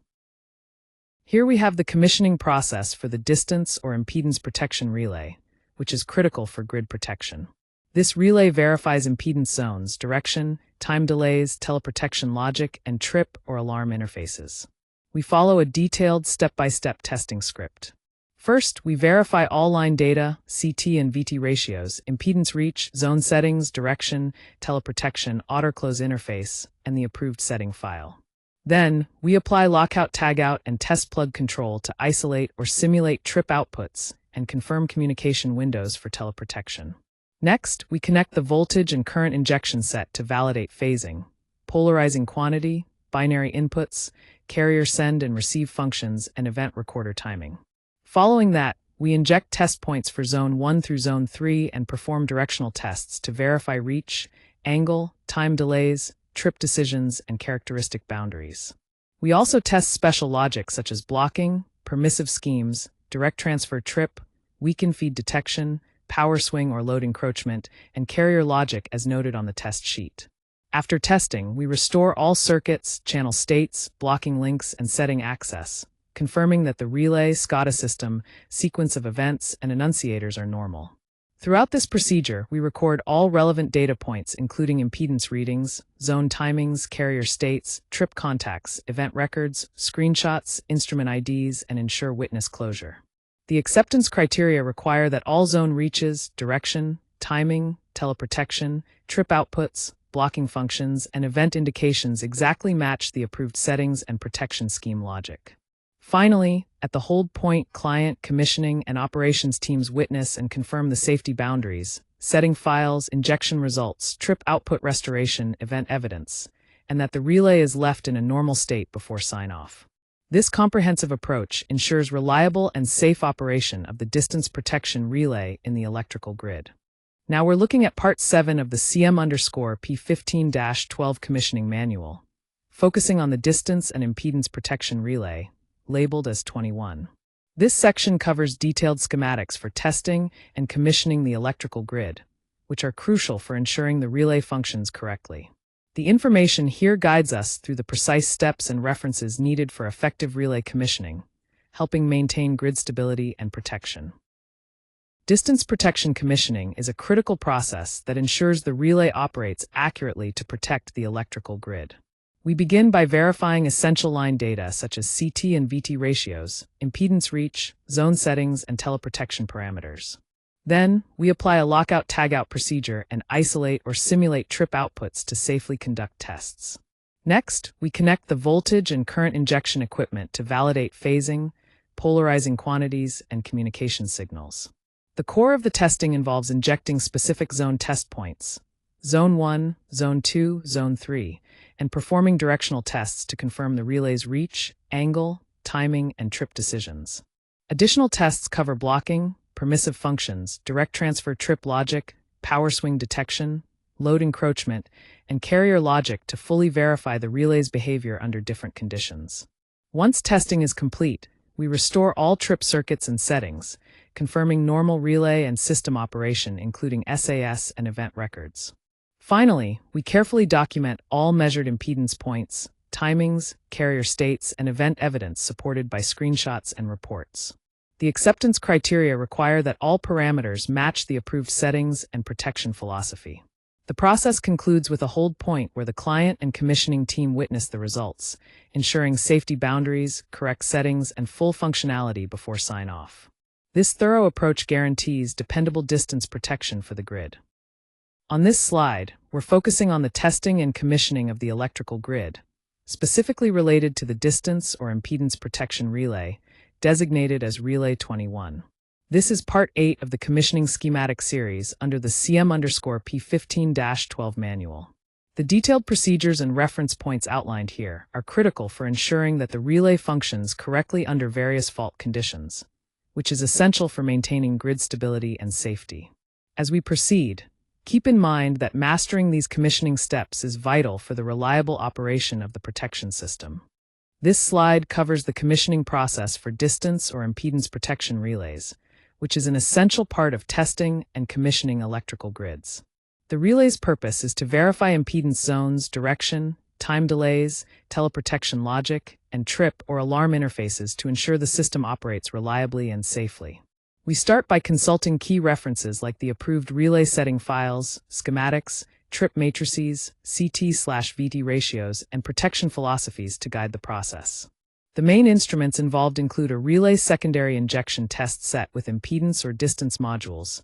Here we have the commissioning process for the distance or impedance protection relay, which is critical for grid protection. This relay verifies impedance zones, direction, time delays, teleprotection logic, and trip or alarm interfaces. We follow a detailed step-by-step testing script. First, we verify all line data, CT and VT ratios, impedance reach, zone settings, direction, teleprotection, auto-reclose interface, and the approved setting file. Then, we apply lockout, tagout, and test plug control to isolate or simulate trip outputs and confirm communication windows for teleprotection. Next, we connect the voltage and current injection set to validate phasing, polarizing quantity, binary inputs, carrier send and receive functions, and event recorder timing. Following that, we inject test points for Zone 1 through Zone 3 and perform directional tests to verify reach, angle, time delays, trip decisions, and characteristic boundaries. We also test special logic such as blocking, permissive schemes, direct transfer trip, weaken feed detection, power swing or load encroachment, and carrier logic as noted on the test sheet. After testing, we restore all circuits, channel states, blocking links, and setting access, confirming that the relay, SCADA system, sequence of events, and enunciators are normal. Throughout this procedure, we record all relevant data points including impedance readings, zone timings, carrier states, trip contacts, event records, screenshots, instrument IDs, and ensure witness closure. The acceptance criteria require that all zone reaches, direction, timing, teleprotection, trip outputs, blocking functions, and event indications exactly match the approved settings and protection scheme logic. Finally, at the hold point, client, commissioning, and operations teams witness and confirm the safety boundaries, setting files, injection results, trip output restoration, event evidence, and that the relay is left in a normal state before sign-off. This comprehensive approach ensures reliable and safe operation of the distance protection relay in the electrical grid. Now we're looking at Part 7 of the CM_P15-12 commissioning manual, focusing on the distance and impedance protection relay, labeled as 21. This section covers detailed schematics for testing and commissioning the electrical grid, which are crucial for ensuring the relay functions correctly. The information here guides us through the precise steps and references needed for effective relay commissioning, helping maintain grid stability and protection. Distance protection commissioning is a critical process that ensures the relay operates accurately to protect the electrical grid. We begin by verifying essential line data such as CT and VT ratios, impedance reach, zone settings, and teleprotection parameters. Then, we apply a lockout-tagout procedure and isolate or simulate trip outputs to safely conduct tests. Next, we connect the voltage and current injection equipment to validate phasing, polarizing quantities, and communication signals. The core of the testing involves injecting specific zone test points, Zone 1, Zone 2, Zone 3, and performing directional tests to confirm the relay's reach, angle, timing, and trip decisions. Additional tests cover blocking, permissive functions, direct transfer trip logic, power swing detection, load encroachment, and carrier logic to fully verify the relay's behavior under different conditions. Once testing is complete, we restore all trip circuits and settings, confirming normal relay and system operation including SAS and event records. Finally, we carefully document all measured impedance points, timings, carrier states, and event evidence supported by screenshots and reports. The acceptance criteria require that all parameters match the approved settings and protection philosophy. The process concludes with a hold point where the client and commissioning team witness the results, ensuring safety boundaries, correct settings, and full functionality before sign-off. This thorough approach guarantees dependable distance protection for the grid. On this slide, we're focusing on the testing and commissioning of the electrical grid, specifically related to the distance or impedance protection relay, designated as Relay 21. This is part 8 of the commissioning schematic series under the CM_P15-12 manual. The detailed procedures and reference points outlined here are critical for ensuring that the relay functions correctly under various fault conditions, which is essential for maintaining grid stability and safety. As we proceed, keep in mind that mastering these commissioning steps is vital for the reliable operation of the protection system. This slide covers the commissioning process for distance or impedance protection relays, which is an essential part of testing and commissioning electrical grids. The relay's purpose is to verify impedance zones, direction, time delays, teleprotection logic, and trip or alarm interfaces to ensure the system operates reliably and safely. We start by consulting key references like the approved relay setting files, schematics, trip matrices, CT/VT ratios, and protection philosophies to guide the process. The main instruments involved include a relay secondary injection test set with impedance or distance modules,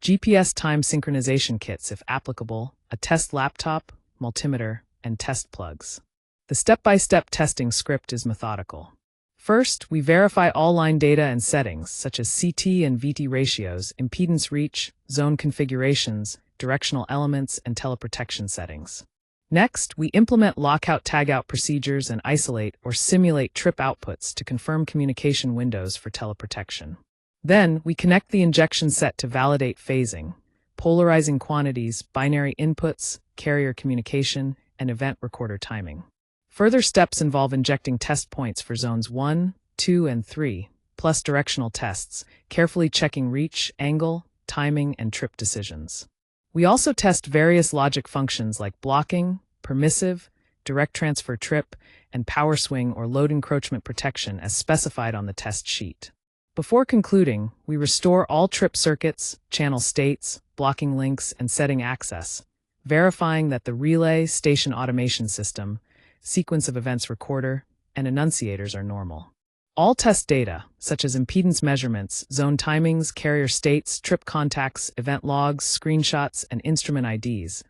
GPS time synchronization kits if applicable, a test laptop, multimeter, and test plugs. The step-by-step testing script is methodical. First, we verify all line data and settings, such as CT and VT ratios, impedance reach, zone configurations, directional elements, and teleprotection settings. Next, we implement lockout-tagout procedures and isolate or simulate trip outputs to confirm communication windows for teleprotection. Then, we connect the injection set to validate phasing, polarizing quantities, binary inputs, carrier communication, and event recorder timing. Further steps involve injecting test points for zones 1, 2, and 3, plus directional tests, carefully checking reach, angle, timing, and trip decisions. We also test various logic functions like blocking, permissive, direct transfer trip, and power swing or load encroachment protection as specified on the test sheet. Before concluding, we restore all trip circuits, channel states, blocking links, and setting access, verifying that the relay, station automation system, sequence of events recorder, and enunciators are normal. All test data, such as impedance measurements, zone timings, carrier states, trip contacts, event logs, screenshots, and instrument IDs,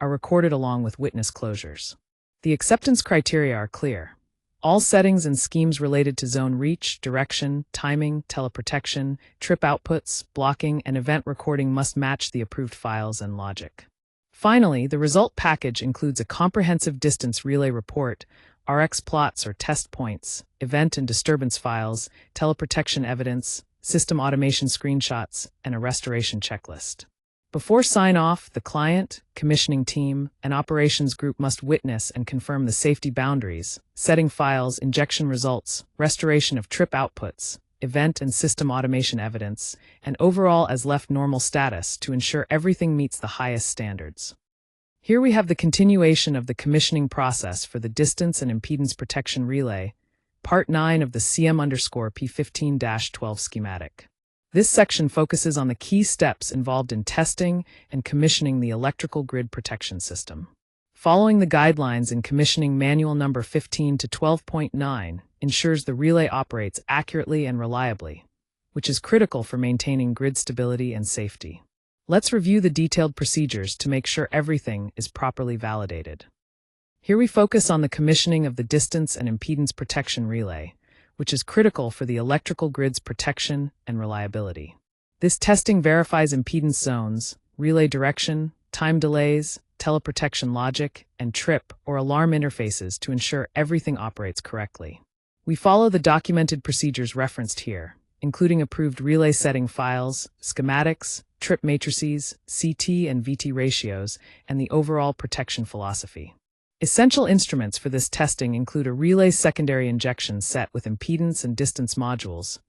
are recorded along with witness closures. The acceptance criteria are clear. All settings and schemes related to zone reach, direction, timing, teleprotection, trip outputs, blocking, and event recording must match the approved files and logic. Finally, the result package includes a comprehensive distance relay report, RX plots or test points, event and disturbance files, teleprotection evidence, system automation screenshots, and a restoration checklist. Before sign-off, the client, commissioning team, and operations group must witness and confirm the safety boundaries, setting files, injection results, restoration of trip outputs, event and system automation evidence, and overall as left normal status to ensure everything meets the highest standards. Here we have the continuation of the commissioning process for the distance and impedance protection relay, Part 9 of the CM_P15-12 schematic. This section focuses on the key steps involved in testing and commissioning the electrical grid protection system. Following the guidelines in commissioning manual number 15 to 12.9 ensures the relay operates accurately and reliably, which is critical for maintaining grid stability and safety. Let's review the detailed procedures to make sure everything is properly validated. Here we focus on the commissioning of the distance and impedance protection relay, which is critical for the electrical grid's protection and reliability. This testing verifies impedance zones, relay direction, time delays, teleprotection logic, and trip or alarm interfaces to ensure everything operates correctly. We follow the documented procedures referenced here, including approved relay setting files, schematics, trip matrices, CT and VT ratios, and the overall protection philosophy. Essential instruments for this testing include a relay secondary injection set with impedance and distance modules,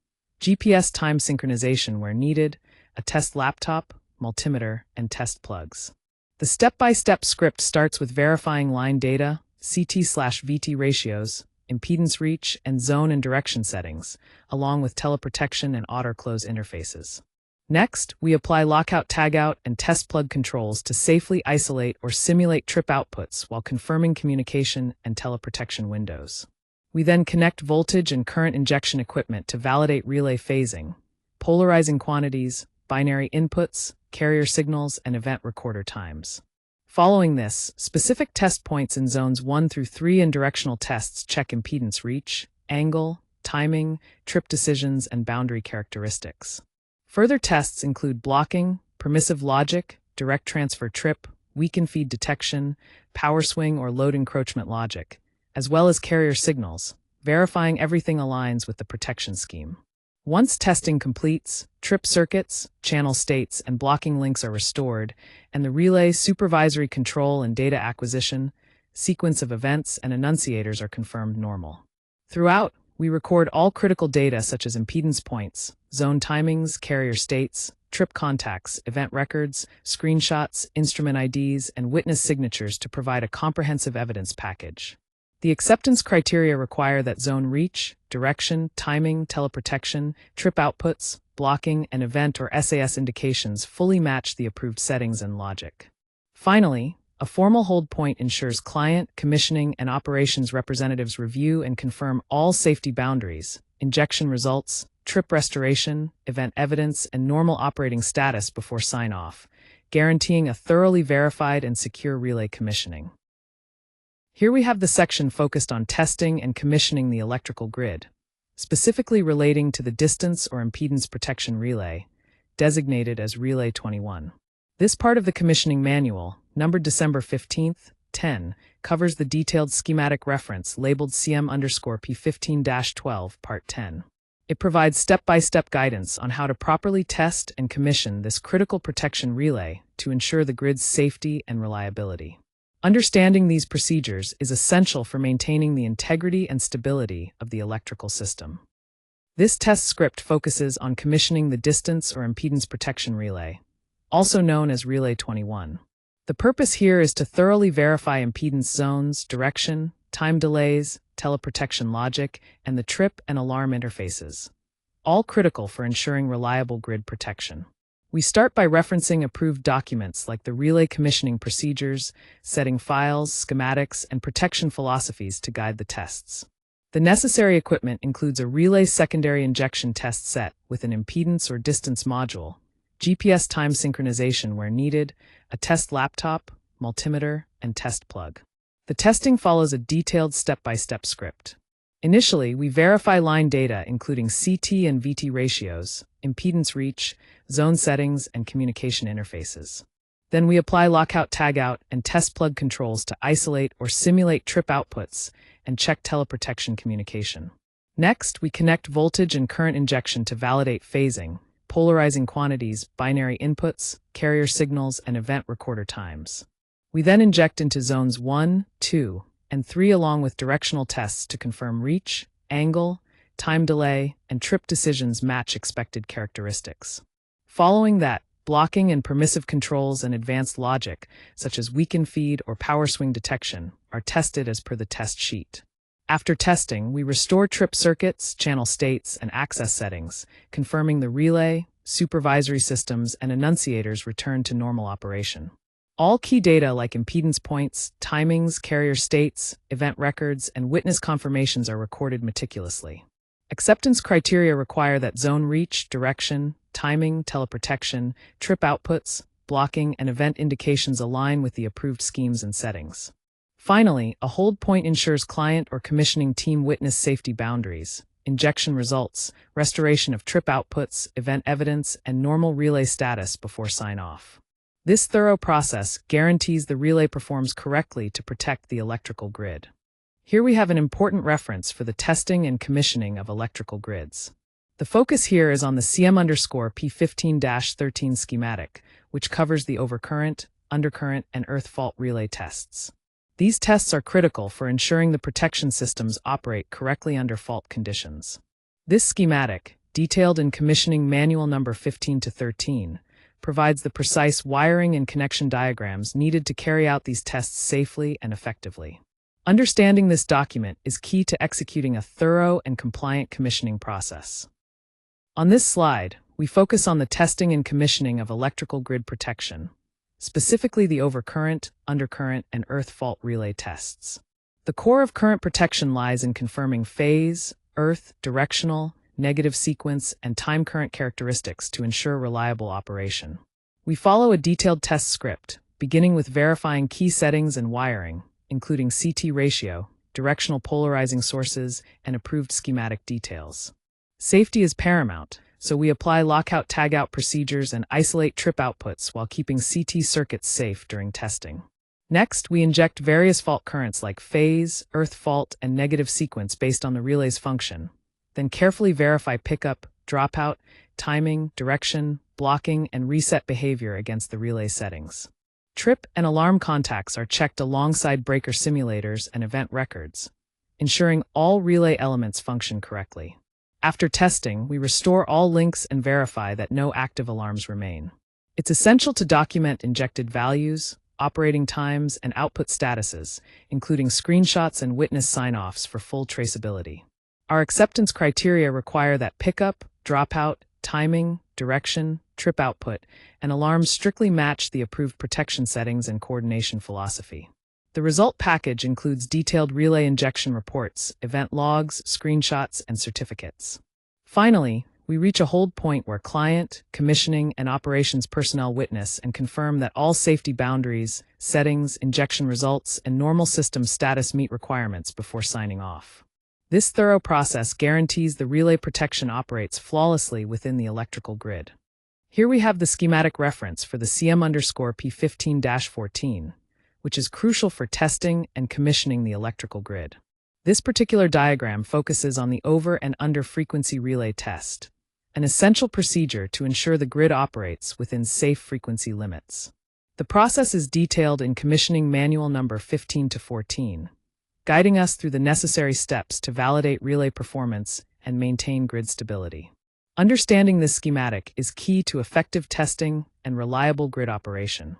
GPS time synchronization where needed, a test laptop, multimeter, and test plugs. The step-by-step script starts with verifying line data, CT/VT ratios, impedance reach, and zone and direction settings, along with teleprotection and auto-reclose interfaces. Next, we apply lockout-tagout and test plug controls to safely isolate or simulate trip outputs while confirming communication and teleprotection windows. We then connect voltage and current injection equipment to validate relay phasing, polarizing quantities, binary inputs, carrier signals, and event recorder times. Following this, specific test points in zones 1 through 3 and directional tests check impedance reach, angle, timing, trip decisions, and boundary characteristics. Further tests include blocking, permissive logic, direct transfer trip, weaken feed detection, power swing or load encroachment logic, as well as carrier signals, verifying everything aligns with the protection scheme. Once testing completes, trip circuits, channel states, and blocking links are restored, and the relay, supervisory control, and data acquisition, sequence of events, and enunciators are confirmed normal. Throughout, we record all critical data such as impedance points, zone timings, carrier states, trip contacts, event records, screenshots, instrument IDs, and witness signatures to provide a comprehensive evidence package. The acceptance criteria require that zone reach, direction, timing, teleprotection, trip outputs, blocking, and event or SAS indications fully match the approved settings and logic. Finally, a formal hold point ensures client, commissioning, and operations representatives review and confirm all safety boundaries, injection results, trip restoration, event evidence, and normal operating status before sign-off, guaranteeing a thoroughly verified and secure relay commissioning. Here we have the section focused on testing and commissioning the electrical grid, specifically relating to the distance or impedance protection relay, designated as Relay 21. This part of the commissioning manual, numbered December 15, 10, covers the detailed schematic reference labeled CM_P15-12 Part 10. It provides step-by-step guidance on how to properly test and commission this critical protection relay to ensure the grid's safety and reliability. Understanding these procedures is essential for maintaining the integrity and stability of the electrical system. This test script focuses on commissioning the distance or impedance protection relay, also known as Relay 21. The purpose here is to thoroughly verify impedance zones, direction, time delays, teleprotection logic, and the trip and alarm interfaces, all critical for ensuring reliable grid protection. We start by referencing approved documents like the relay commissioning procedures, setting files, schematics, and protection philosophies to guide the tests. The necessary equipment includes a relay secondary injection test set with an impedance or distance module, GPS time synchronization where needed, a test laptop, multimeter, and test plug. The testing follows a detailed step-by-step script. Initially, we verify line data including CT and VT ratios, impedance reach, zone settings, and communication interfaces. Then we apply lockout, tagout, and test plug controls to isolate or simulate trip outputs and check teleprotection communication. Next, we connect voltage and current injection to validate phasing, polarizing quantities, binary inputs, carrier signals, and event recorder times. We then inject into zones 1, 2, and 3 along with directional tests to confirm reach, angle, time delay, and trip decisions match expected characteristics. Following that, blocking and permissive controls and advanced logic, such as weaken feed or power swing detection, are tested as per the test sheet. After testing, we restore trip circuits, channel states, and access settings, confirming the relay, supervisory systems, and enunciators return to normal operation. All key data like impedance points, timings, carrier states, event records, and witness confirmations are recorded meticulously. Acceptance criteria require that zone reach, direction, timing, teleprotection, trip outputs, blocking, and event indications align with the approved schemes and settings. Finally, a hold point ensures client or commissioning team witness safety boundaries, injection results, restoration of trip outputs, event evidence, and normal relay status before sign-off. This thorough process guarantees the relay performs correctly to protect the electrical grid. Here we have an important reference for the testing and commissioning of electrical grids. The focus here is on the CM_P15-13 schematic, which covers the overcurrent, undercurrent, and earth fault relay tests. These tests are critical for ensuring the protection systems operate correctly under fault conditions. This schematic, detailed in commissioning manual number 15-13, provides the precise wiring and connection diagrams needed to carry out these tests safely and effectively. Understanding this document is key to executing a thorough and compliant commissioning process. On this slide, we focus on the testing and commissioning of electrical grid protection, specifically the overcurrent, undercurrent, and earth fault relay tests. The core of current protection lies in confirming phase, earth, directional, negative sequence, and time current characteristics to ensure reliable operation. We follow a detailed test script, beginning with verifying key settings and wiring, including CT ratio, directional polarizing sources, and approved schematic details. Safety is paramount, so we apply lockout-tagout procedures and isolate trip outputs while keeping CT circuits safe during testing. Next, we inject various fault currents like phase, earth fault, and negative sequence based on the relay's function, then carefully verify pickup, dropout, timing, direction, blocking, and reset behavior against the relay settings. Trip and alarm contacts are checked alongside breaker simulators and event records, ensuring all relay elements function correctly. After testing, we restore all links and verify that no active alarms remain. It's essential to document injected values, operating times, and output statuses, including screenshots and witness sign-offs for full traceability. Our acceptance criteria require that pickup, dropout, timing, direction, trip output, and alarms strictly match the approved protection settings and coordination philosophy. The result package includes detailed relay injection reports, event logs, screenshots, and certificates. Finally, we reach a hold point where client, commissioning, and operations personnel witness and confirm that all safety boundaries, settings, injection results, and normal system status meet requirements before signing off. This thorough process guarantees the relay protection operates flawlessly within the electrical grid. Here we have the schematic reference for the CM_P15-14, which is crucial for testing and commissioning the electrical grid. This particular diagram focuses on the over and under frequency relay test, an essential procedure to ensure the grid operates within safe frequency limits. The process is detailed in Commissioning Manual number 15-14, guiding us through the necessary steps to validate relay performance and maintain grid stability. Understanding this schematic is key to effective testing and reliable grid operation.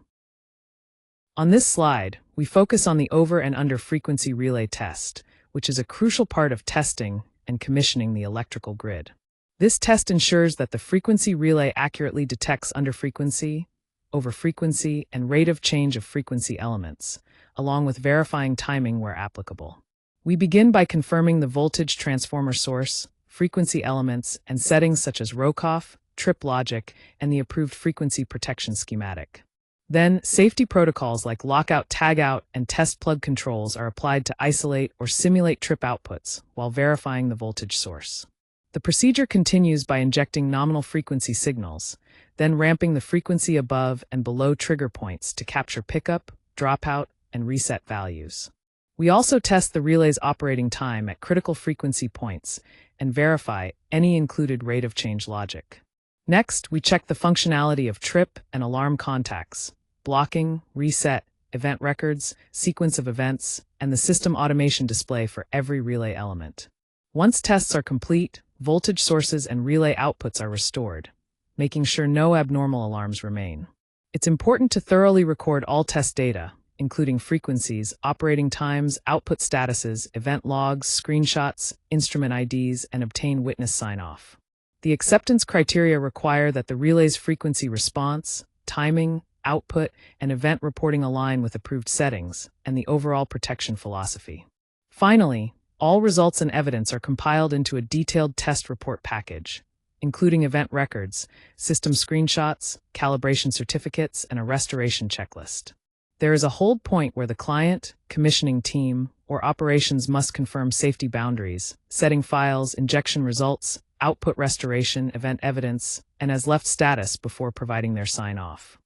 On this slide, we focus on the over and under frequency relay test, which is a crucial part of testing and commissioning the electrical grid. This test ensures that the frequency relay accurately detects underfrequency, overfrequency, and rate of change of frequency elements, along with verifying timing where applicable. We begin by confirming the voltage transformer source, frequency elements, and settings such as ROCOF, trip logic, and the approved frequency protection schematic. Then, safety protocols like lockout, tagout, and test plug controls are applied to isolate or simulate trip outputs while verifying the voltage source. The procedure continues by injecting nominal frequency signals, then ramping the frequency above and below trigger points to capture pickup, dropout, and reset values. We also test the relay's operating time at critical frequency points and verify any included rate of change logic. Next, we check the functionality of trip and alarm contacts, blocking, reset, event records, sequence of events, and the system automation display for every relay element. Once tests are complete, voltage sources and relay outputs are restored, making sure no abnormal alarms remain. It's important to thoroughly record all test data, including frequencies, operating times, output statuses, event logs, screenshots, instrument IDs, and obtain witness sign-off. The acceptance criteria require that the relay's frequency response, timing, output, and event reporting align with approved settings and the overall protection philosophy. Finally, all results and evidence are compiled into a detailed test report package, including event records, system screenshots, calibration certificates, and a restoration checklist. There is a hold point where the client, commissioning team, or operations must confirm safety boundaries, setting files, injection results, output restoration, event evidence, and as left status before providing their sign-off.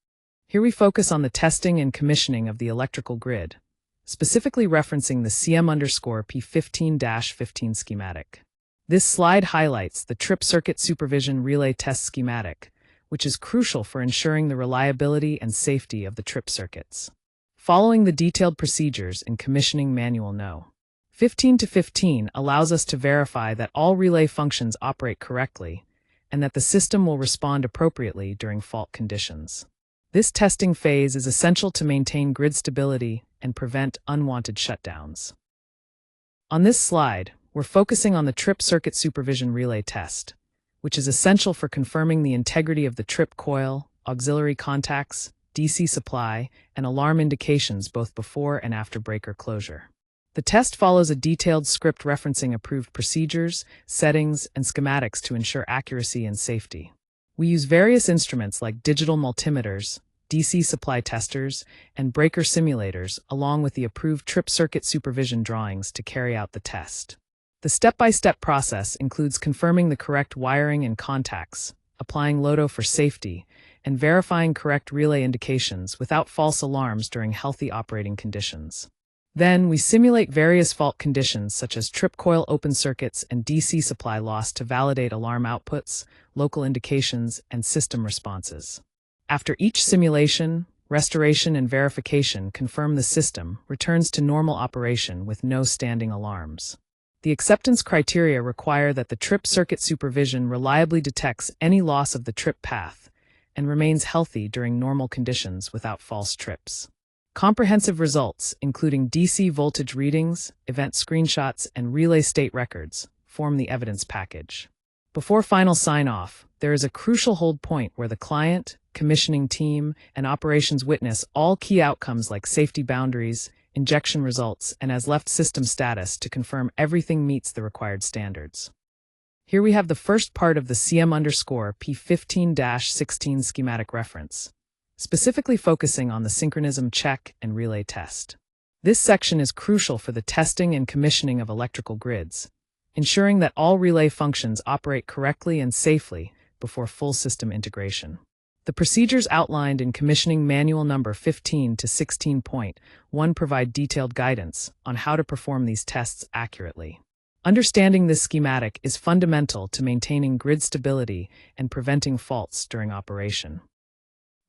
Here we focus on the testing and commissioning of the electrical grid, specifically referencing the CM_P15-15 schematic. This slide highlights the trip circuit supervision relay test schematic, which is crucial for ensuring the reliability and safety of the trip circuits. Following the detailed procedures in Commissioning Manual No. 15-15 allows us to verify that all relay functions operate correctly and that the system will respond appropriately during fault conditions. This testing phase is essential to maintain grid stability and prevent unwanted shutdowns. On this slide, we're focusing on the trip circuit supervision relay test, which is essential for confirming the integrity of the trip coil, auxiliary contacts, DC supply, and alarm indications both before and after breaker closure. The test follows a detailed script referencing approved procedures, settings, and schematics to ensure accuracy and safety. We use various instruments like digital multimeters, DC supply testers, and breaker simulators, along with the approved trip circuit supervision drawings to carry out the test. The step-by-step process includes confirming the correct wiring and contacts, applying LOTO for safety, and verifying correct relay indications without false alarms during healthy operating conditions. Then, we simulate various fault conditions such as trip coil open circuits and DC supply loss to validate alarm outputs, local indications, and system responses. After each simulation, restoration and verification confirm the system returns to normal operation with no standing alarms. The acceptance criteria require that the trip circuit supervision reliably detects any loss of the trip path and remains healthy during normal conditions without false trips. Comprehensive results, including DC voltage readings, event screenshots, and relay state records, form the evidence package. Before final sign-off, there is a crucial hold point where the client, commissioning team, and operations witness all key outcomes like safety boundaries, injection results, and as-left system status to confirm everything meets the required standards. Here we have the first part of the CM_P15-16 schematic reference, specifically focusing on the synchronism check and relay test. This section is crucial for the testing and commissioning of electrical grids, ensuring that all relay functions operate correctly and safely before full system integration. The procedures outlined in Commissioning Manual Number 15 to 16.1 provide detailed guidance on how to perform these tests accurately. Understanding this schematic is fundamental to maintaining grid stability and preventing faults during operation.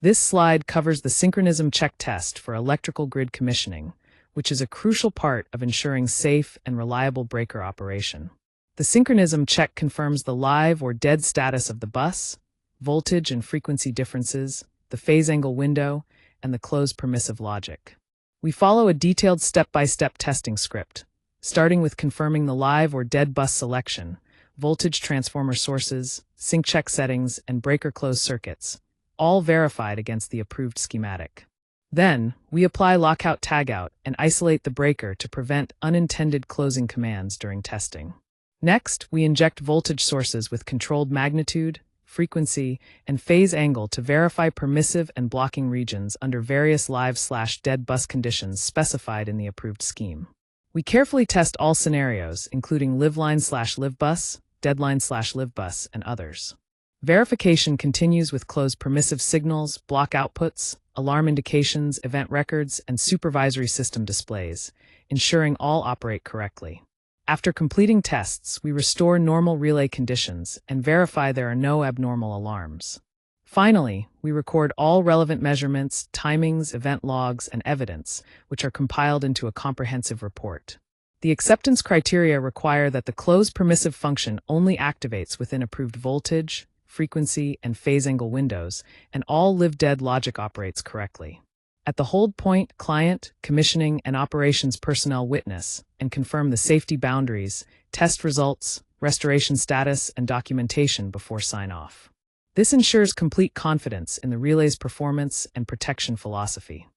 This slide covers the synchronism check test for electrical grid commissioning, which is a crucial part of ensuring safe and reliable breaker operation. The synchronism check confirms the live or dead status of the bus, voltage and frequency differences, the phase angle window, and the closed permissive logic. We follow a detailed step-by-step testing script, starting with confirming the live or dead bus selection, voltage transformer sources, sync check settings, and breaker closed circuits, all verified against the approved schematic. Then, we apply lockout tagout and isolate the breaker to prevent unintended closing commands during testing. Next, we inject voltage sources with controlled magnitude, frequency, and phase angle to verify permissive and blocking regions under various live/dead bus conditions specified in the approved scheme. We carefully test all scenarios, including live-line/live bus, deadline/live bus, and others. Verification continues with closed permissive signals, block outputs, alarm indications, event records, and supervisory system displays, ensuring all operate correctly. After completing tests, we restore normal relay conditions and verify there are no abnormal alarms. Finally, we record all relevant measurements, timings, event logs, and evidence, which are compiled into a comprehensive report. The acceptance criteria require that the closed permissive function only activates within approved voltage, frequency, and phase angle windows, and all live-dead logic operates correctly. At the hold point, client, commissioning, and operations personnel witness and confirm the safety boundaries, test results, restoration status, and documentation before sign-off. This ensures complete confidence in the relay's performance and protection philosophy.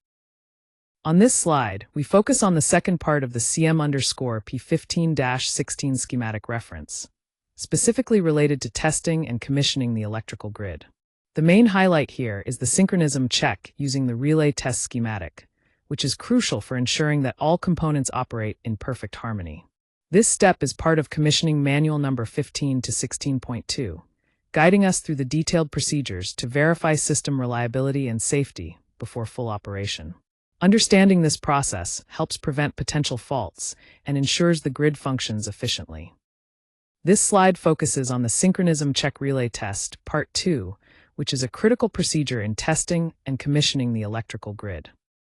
On this slide, we focus on the second part of the CM_P15-16 schematic reference, specifically related to testing and commissioning the electrical grid. The main highlight here is the synchronism check using the relay test schematic, which is crucial for ensuring that all components operate in perfect harmony. This step is part of Commissioning Manual Number 15 to 16.2, guiding us through the detailed procedures to verify system reliability and safety before full operation. Understanding this process helps prevent potential faults and ensures the grid functions efficiently. This slide focuses on the Synchronism Check Relay Test, Part 2, which is a critical procedure in testing and commissioning the electrical grid.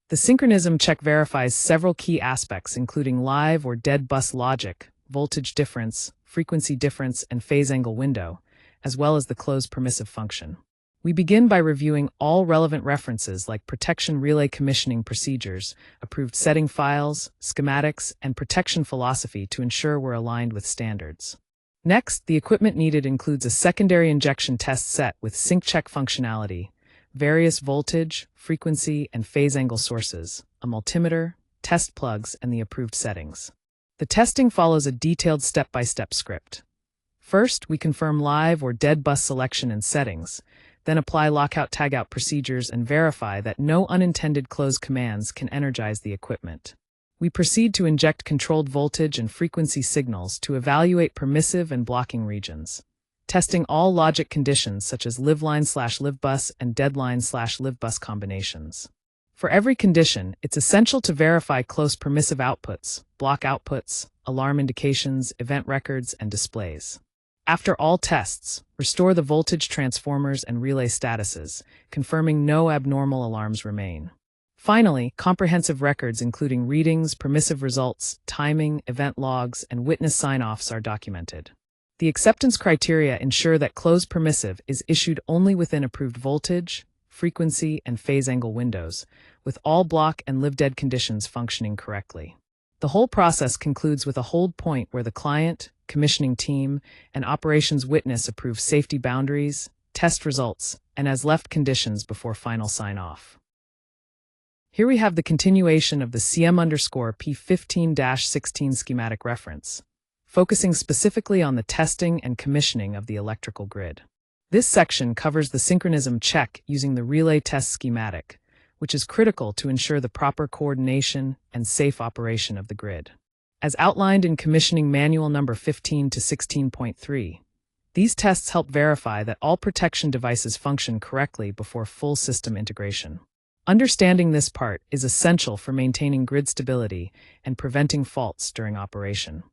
The Synchronism Check verifies several key aspects including live or dead bus logic, voltage difference, frequency difference, and phase angle window, as well as the closed permissive function. We begin by reviewing all relevant references like protection relay commissioning procedures, approved setting files, schematics, and protection philosophy to ensure we're aligned with standards. Next, the equipment needed includes a secondary injection test set with sync check functionality, various voltage, frequency, and phase angle sources, a multimeter, test plugs, and the approved settings. The testing follows a detailed step-by-step script. First, we confirm live or dead bus selection and settings, then apply lockout-tagout procedures and verify that no unintended close commands can energize the equipment. We proceed to inject controlled voltage and frequency signals to evaluate permissive and blocking regions, testing all logic conditions such as liveline/livebus and deadline/livebus combinations. For every condition, it's essential to verify close permissive outputs, block outputs, alarm indications, event records, and displays. After all tests, restore the voltage transformers and relay statuses, confirming no abnormal alarms remain. Finally, comprehensive records including readings, permissive results, timing, event logs, and witness sign-offs are documented. The acceptance criteria ensure that closed permissive is issued only within approved voltage, frequency, and phase angle windows, with all block and live-dead conditions functioning correctly. The whole process concludes with a hold point where the client, commissioning team, and operations witness approve safety boundaries, test results, and as-left conditions before final sign-off. Here we have the continuation of the CM_P15-16 schematic reference, focusing specifically on the testing and commissioning of the electrical grid. This section covers the synchronism check using the relay test schematic, which is critical to ensure the proper coordination and safe operation of the grid. As outlined in Commissioning Manual number 15 to 16.3, these tests help verify that all protection devices function correctly before full system integration. Understanding this part is essential for maintaining grid stability and preventing faults during operation.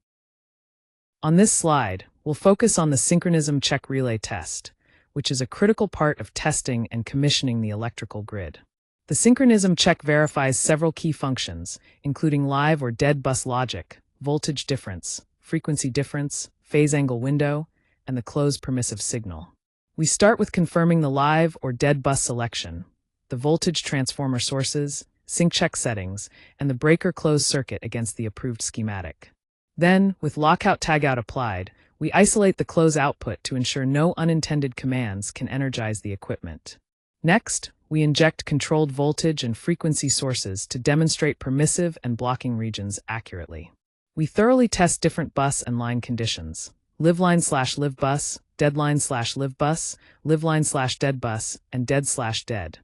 On this slide, we'll focus on the synchronism check relay test, which is a critical part of testing and commissioning the electrical grid. The synchronism check verifies several key functions, including live or dead bus logic, voltage difference, frequency difference, phase angle window, and the closed permissive signal. We start with confirming the live or dead bus selection, the voltage transformer sources, sync check settings, and the breaker closed circuit against the approved schematic. Then, with lockout tagout applied, we isolate the close output to ensure no unintended commands can energize the equipment. Next, we inject controlled voltage and frequency sources to demonstrate permissive and blocking regions accurately. We thoroughly test different bus and line conditions, liveline/livebus, deadline/livebus, liveline/deadbus, and dead/dead,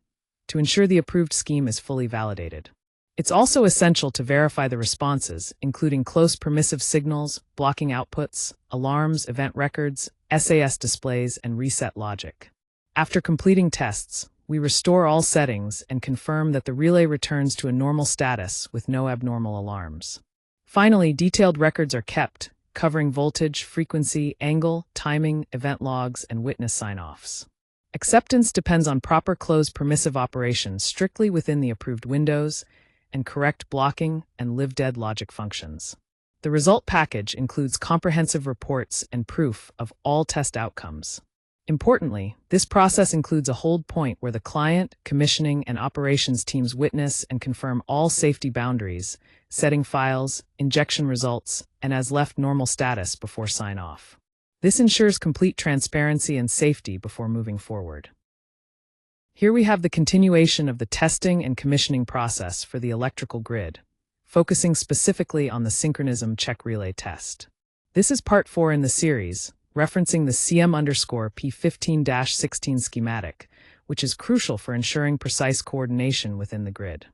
to ensure the approved scheme is fully validated. It's also essential to verify the responses, including close permissive signals, blocking outputs, alarms, event records, SAS displays, and reset logic. After completing tests, we restore all settings and confirm that the relay returns to a normal status with no abnormal alarms. Finally, detailed records are kept, covering voltage, frequency, angle, timing, event logs, and witness sign-offs. Acceptance depends on proper closed permissive operations strictly within the approved windows and correct blocking and live-dead logic functions. The result package includes comprehensive reports and proof of all test outcomes. Importantly, this process includes a hold point where the client, commissioning, and operations teams witness and confirm all safety boundaries, setting files, injection results, and as-left normal status before sign-off. This ensures complete transparency and safety before moving forward. Here we have the continuation of the testing and commissioning process for the electrical grid, focusing specifically on the synchronism check relay test. This is part 4 in the series, referencing the CM_P15-16 schematic, which is crucial for ensuring precise coordination within the grid.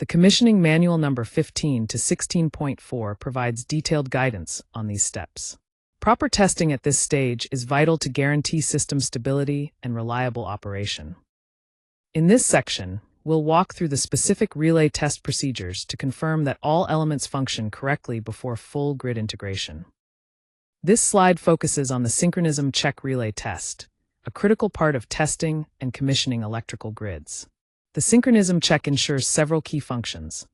The Commissioning Manual number 15 to 16.4 provides detailed guidance on these steps. Proper testing at this stage is vital to guarantee system stability and reliable operation. In this section, we'll walk through the specific relay test procedures to confirm that all elements function correctly before full grid integration. This slide focuses on the synchronism check relay test, a critical part of testing and commissioning electrical grids. The synchronism check ensures several key functions: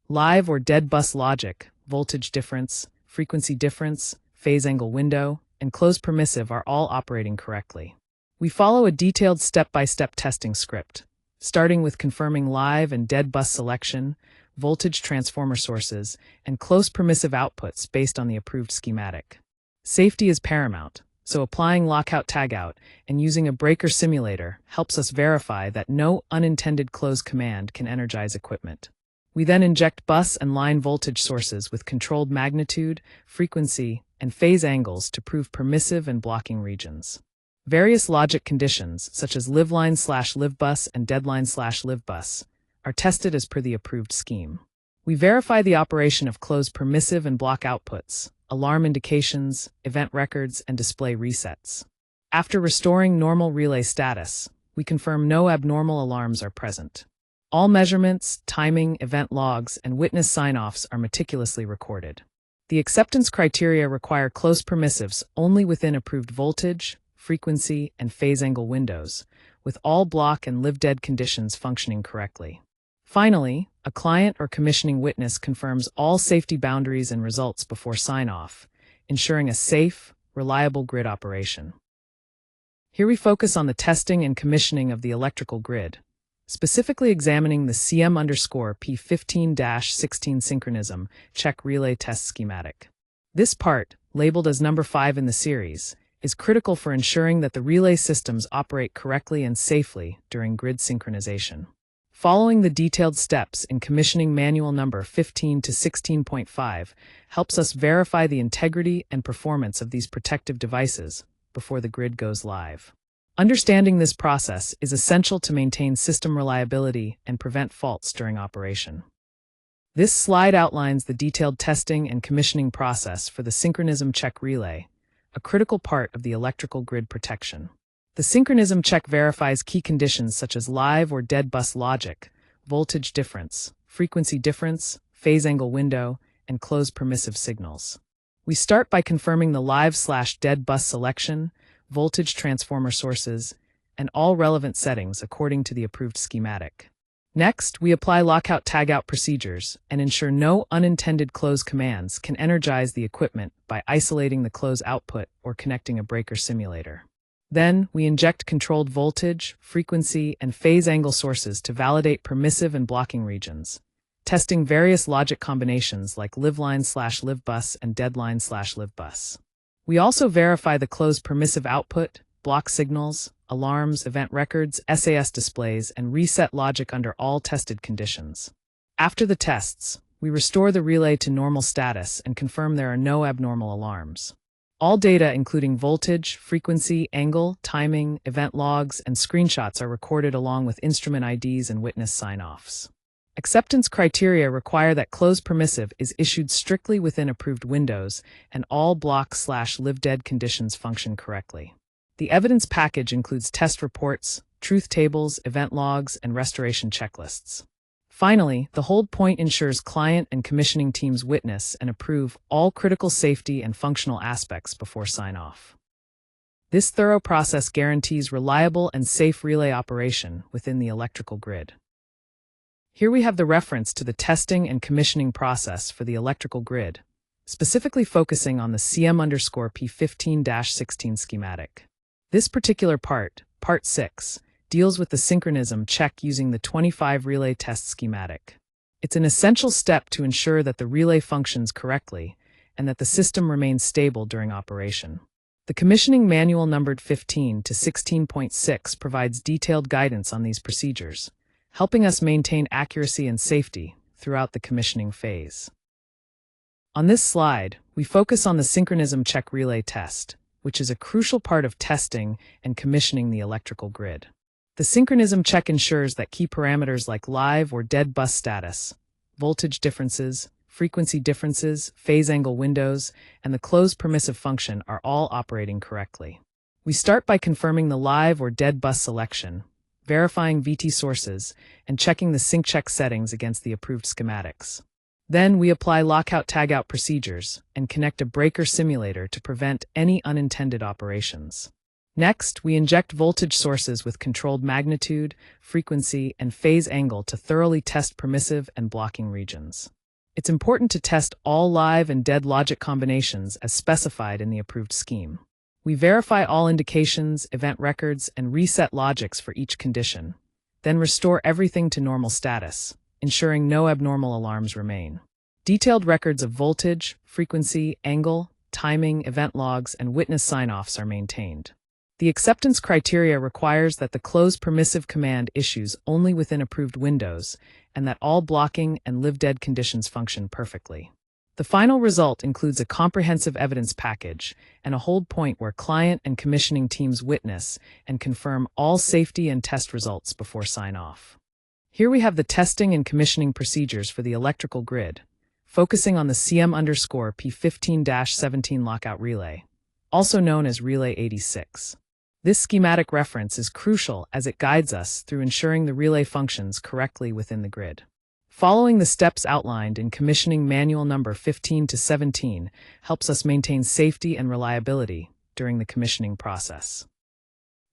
live or dead bus logic, voltage difference, frequency difference, phase angle window, and closed permissive are all operating correctly. We follow a detailed step-by-step testing script, starting with confirming live and dead bus selection, voltage transformer sources, and close permissive outputs based on the approved schematic. Safety is paramount, so applying lockout tagout and using a breaker simulator helps us verify that no unintended close command can energize equipment. We then inject bus and line voltage sources with controlled magnitude, frequency, and phase angles to prove permissive and blocking regions. Various logic conditions, such as liveline/livebus and deadline/livebus, are tested as per the approved scheme. We verify the operation of close permissive and block outputs, alarm indications, event records, and display resets. After restoring normal relay status, we confirm no abnormal alarms are present. All measurements, timing, event logs, and witness sign-offs are meticulously recorded. The acceptance criteria require close permissives only within approved voltage, frequency, and phase angle windows, with all block and live-dead conditions functioning correctly. Finally, a client or commissioning witness confirms all safety boundaries and results before sign-off, ensuring a safe, reliable grid operation. Here we focus on the testing and commissioning of the electrical grid, specifically examining the CM_P15-16 Synchronism check relay test schematic. This part, labeled as number 5 in the series, is critical for ensuring that the relay systems operate correctly and safely during grid synchronization. Following the detailed steps in commissioning manual number 15 to 16.5 helps us verify the integrity and performance of these protective devices before the grid goes live. Understanding this process is essential to maintain system reliability and prevent faults during operation. This slide outlines the detailed testing and commissioning process for the Synchronism check relay, a critical part of the electrical grid protection. The Synchronism check verifies key conditions such as live or dead bus logic, voltage difference, frequency difference, phase angle window, and close permissive signals. We start by confirming the live/dead bus selection, voltage transformer sources, and all relevant settings according to the approved schematic. Next, we apply lockout tagout procedures and ensure no unintended close commands can energize the equipment by isolating the close output or connecting a breaker simulator. Then, we inject controlled voltage, frequency, and phase angle sources to validate permissive and blocking regions, testing various logic combinations like liveline/livebus and deadline/livebus. We also verify the close permissive output, block signals, alarms, event records, SAS displays, and reset logic under all tested conditions. After the tests, we restore the relay to normal status and confirm there are no abnormal alarms. All data, including voltage, frequency, angle, timing, event logs, and screenshots, are recorded along with instrument IDs and witness sign-offs. Acceptance criteria require that close permissive is issued strictly within approved windows and all block/live-dead conditions function correctly. The evidence package includes test reports, truth tables, event logs, and restoration checklists. Finally, the hold point ensures client and commissioning teams witness and approve all critical safety and functional aspects before sign-off. This thorough process guarantees reliable and safe relay operation within the electrical grid. Here we have the reference to the testing and commissioning process for the electrical grid, specifically focusing on the CM_P15-16 schematic. This particular part, Part 6, deals with the Synchronism check using the 25 relay test schematic. It's an essential step to ensure that the relay functions correctly and that the system remains stable during operation. The commissioning manual numbered 15 to 16.6 provides detailed guidance on these procedures, helping us maintain accuracy and safety throughout the commissioning phase. On this slide, we focus on the Synchronism check relay test, which is a crucial part of testing and commissioning the electrical grid. The Synchronism check ensures that key parameters like live or dead bus status, voltage differences, frequency differences, phase angle windows, and the close permissive function are all operating correctly. We start by confirming the live or dead bus selection, verifying VT sources, and checking the sync check settings against the approved schematics. Then we apply lockout tagout procedures and connect a breaker simulator to prevent any unintended operations. Next, we inject voltage sources with controlled magnitude, frequency, and phase angle to thoroughly test permissive and blocking regions. It's important to test all live and dead logic combinations as specified in the approved scheme. We verify all indications, event records, and reset logics for each condition, then restore everything to normal status, ensuring no abnormal alarms remain. Detailed records of voltage, frequency, angle, timing, event logs, and witness sign-offs are maintained. The acceptance criteria requires that the close permissive command issues only within approved windows and that all blocking and live-dead conditions function perfectly. The final result includes a comprehensive evidence package and a hold point where client and commissioning teams witness and confirm all safety and test results before sign-off. Here we have the testing and commissioning procedures for the electrical grid, focusing on the CM_P15-17 lockout relay, also known as Relay 86. This schematic reference is crucial as it guides us through ensuring the relay functions correctly within the grid. Following the steps outlined in commissioning manual number 15 to 17 helps us maintain safety and reliability during the commissioning process.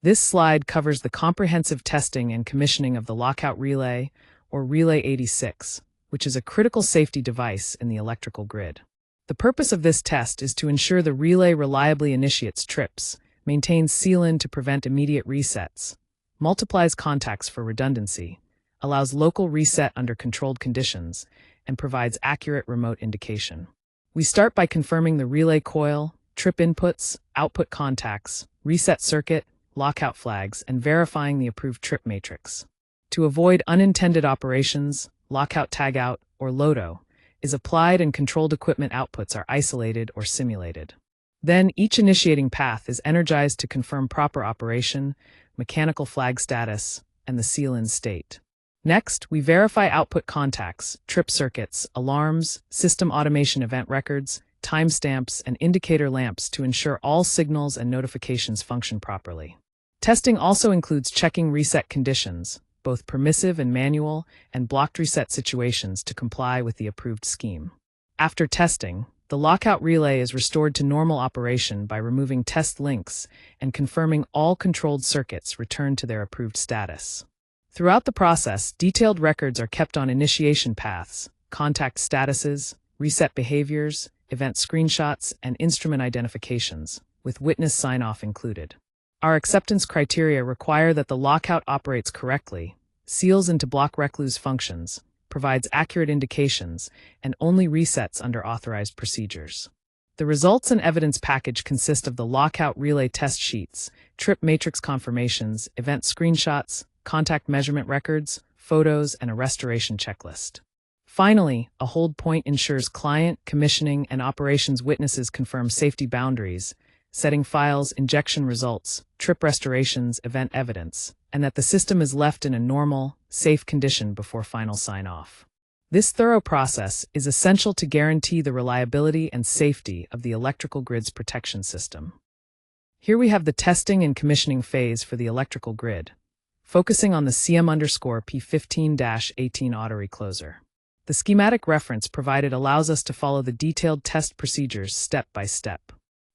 This slide covers the comprehensive testing and commissioning of the lockout relay, or Relay 86, which is a critical safety device in the electrical grid. The purpose of this test is to ensure the relay reliably initiates trips, maintains seal-in to prevent immediate resets, multiplies contacts for redundancy, allows local reset under controlled conditions, and provides accurate remote indication. We start by confirming the relay coil, trip inputs, output contacts, reset circuit, lockout flags, and verifying the approved trip matrix. To avoid unintended operations, lockout tagout, or LOTO, is applied and controlled equipment outputs are isolated or simulated. Then each initiating path is energized to confirm proper operation, mechanical flag status, and the seal-in state. Next, we verify output contacts, trip circuits, alarms, system automation event records, timestamps, and indicator lamps to ensure all signals and notifications function properly. Testing also includes checking reset conditions, both permissive and manual, and blocked reset situations to comply with the approved scheme. After testing, the lockout relay is restored to normal operation by removing test links and confirming all controlled circuits return to their approved status. Throughout the process, detailed records are kept on initiation paths, contact statuses, reset behaviors, event screenshots, and instrument identifications, with witness sign-off included. Our acceptance criteria require that the lockout operates correctly, seals into block recluse functions, provides accurate indications, and only resets under authorized procedures. The results and evidence package consist of the lockout relay test sheets, trip matrix confirmations, event screenshots, contact measurement records, photos, and a restoration checklist. Finally, a hold point ensures client, commissioning, and operations witnesses confirm safety boundaries, setting files, injection results, trip restorations, event evidence, and that the system is left in a normal, safe condition before final sign-off. This thorough process is essential to guarantee the reliability and safety of the electrical grid's protection system. Here we have the testing and commissioning phase for the electrical grid, focusing on the CM_P15-18 auto-recloser. The schematic reference provided allows us to follow the detailed test procedures step by step.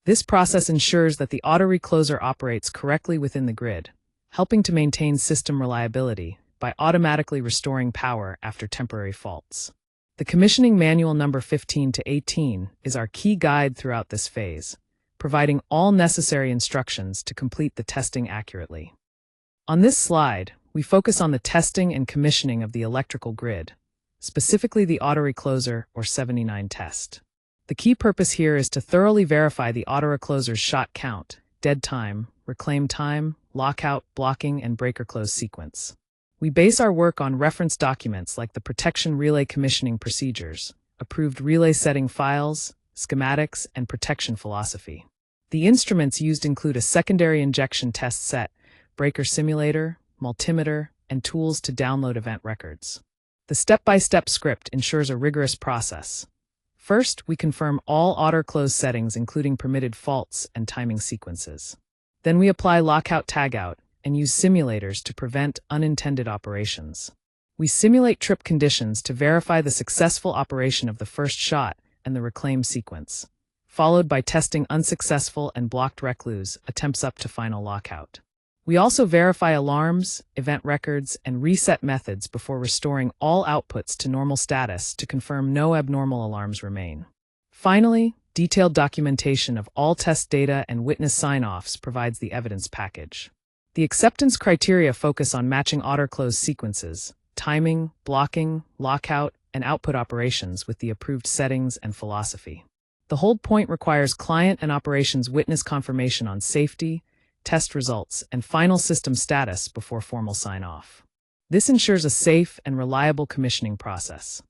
This process ensures that the auto-recloser operates correctly within the grid, helping to maintain system reliability by automatically restoring power after temporary faults. The commissioning manual number 15 to 18 is our key guide throughout this phase, providing all necessary instructions to complete the testing accurately. On this slide, we focus on the testing and commissioning of the electrical grid, specifically the auto-recloser or 79 test. The key purpose here is to thoroughly verify the auto-recloser's shot count, dead time, reclaim time, lockout, blocking, and breaker close sequence. We base our work on reference documents like the protection relay commissioning procedures, approved relay setting files, schematics, and protection philosophy. The instruments used include a secondary injection test set, breaker simulator, multimeter, and tools to download event records. The step-by-step script ensures a rigorous process. First, we confirm all auto-close settings including permitted faults and timing sequences. Then we apply lockout tagout and use simulators to prevent unintended operations. We simulate trip conditions to verify the successful operation of the first shot and the reclaim sequence, followed by testing unsuccessful and blocked recluse attempts up to final lockout. We also verify alarms, event records, and reset methods before restoring all outputs to normal status to confirm no abnormal alarms remain. Finally, detailed documentation of all test data and witness sign-offs provides the evidence package. The acceptance criteria focus on matching auto-close sequences, timing, blocking, lockout, and output operations with the approved settings and philosophy. The hold point requires client and operations witness confirmation on safety, test results, and final system status before formal sign-off. This ensures a safe and reliable commissioning process.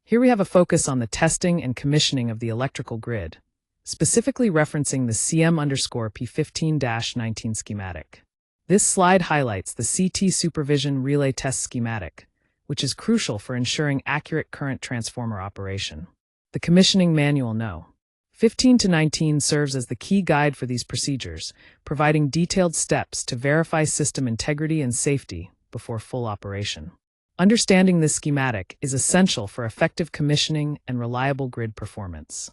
Here we have a focus on the testing and commissioning of the electrical grid, specifically referencing the CM_P15-19 schematic. This slide highlights the CT supervision relay test schematic, which is crucial for ensuring accurate current transformer operation. The commissioning manual No. 15 to 19 serves as the key guide for these procedures, providing detailed steps to verify system integrity and safety before full operation. Understanding this schematic is essential for effective commissioning and reliable grid performance.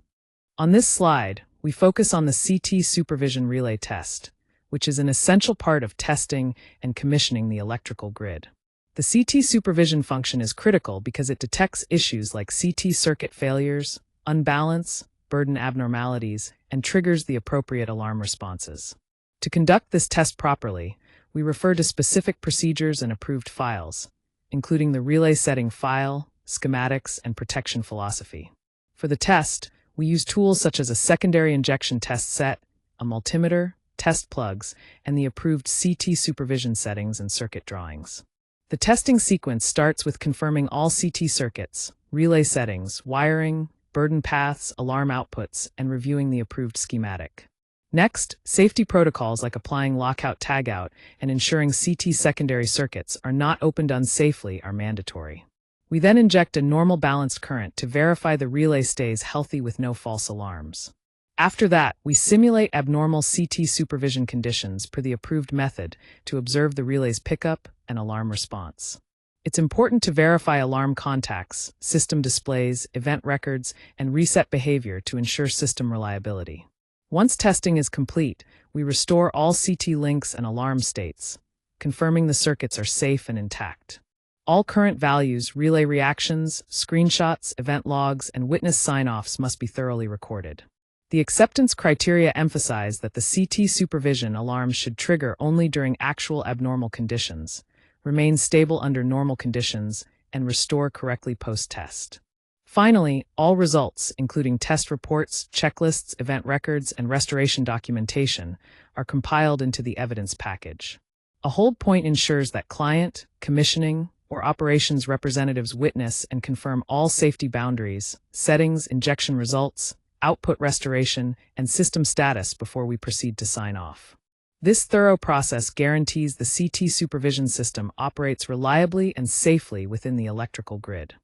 On this slide, we focus on the CT supervision relay test, which is an essential part of testing and commissioning the electrical grid. The CT supervision function is critical because it detects issues like CT circuit failures, unbalance, burden abnormalities, and triggers the appropriate alarm responses. To conduct this test properly, we refer to specific procedures and approved files, including the relay setting file, schematics, and protection philosophy. For the test, we use tools such as a secondary injection test set, a multimeter, test plugs, and the approved CT supervision settings and circuit drawings. The testing sequence starts with confirming all CT circuits, relay settings, wiring, burden paths, alarm outputs, and reviewing the approved schematic. Next, safety protocols like applying lockout tagout and ensuring CT secondary circuits are not opened unsafely are mandatory. We then inject a normal balanced current to verify the relay stays healthy with no false alarms. After that, we simulate abnormal CT supervision conditions per the approved method to observe the relay's pickup and alarm response. It's important to verify alarm contacts, system displays, event records, and reset behavior to ensure system reliability. Once testing is complete, we restore all CT links and alarm states, confirming the circuits are safe and intact. All current values, relay reactions, screenshots, event logs, and witness sign-offs must be thoroughly recorded. The acceptance criteria emphasize that the CT supervision alarms should trigger only during actual abnormal conditions, remain stable under normal conditions, and restore correctly post-test. Finally, all results, including test reports, checklists, event records, and restoration documentation, are compiled into the evidence package. A hold point ensures that client, commissioning, or operations representatives witness and confirm all safety boundaries, settings, injection results, output restoration, and system status before we proceed to sign off. This thorough process guarantees the CT supervision system operates reliably and safely within the electrical grid.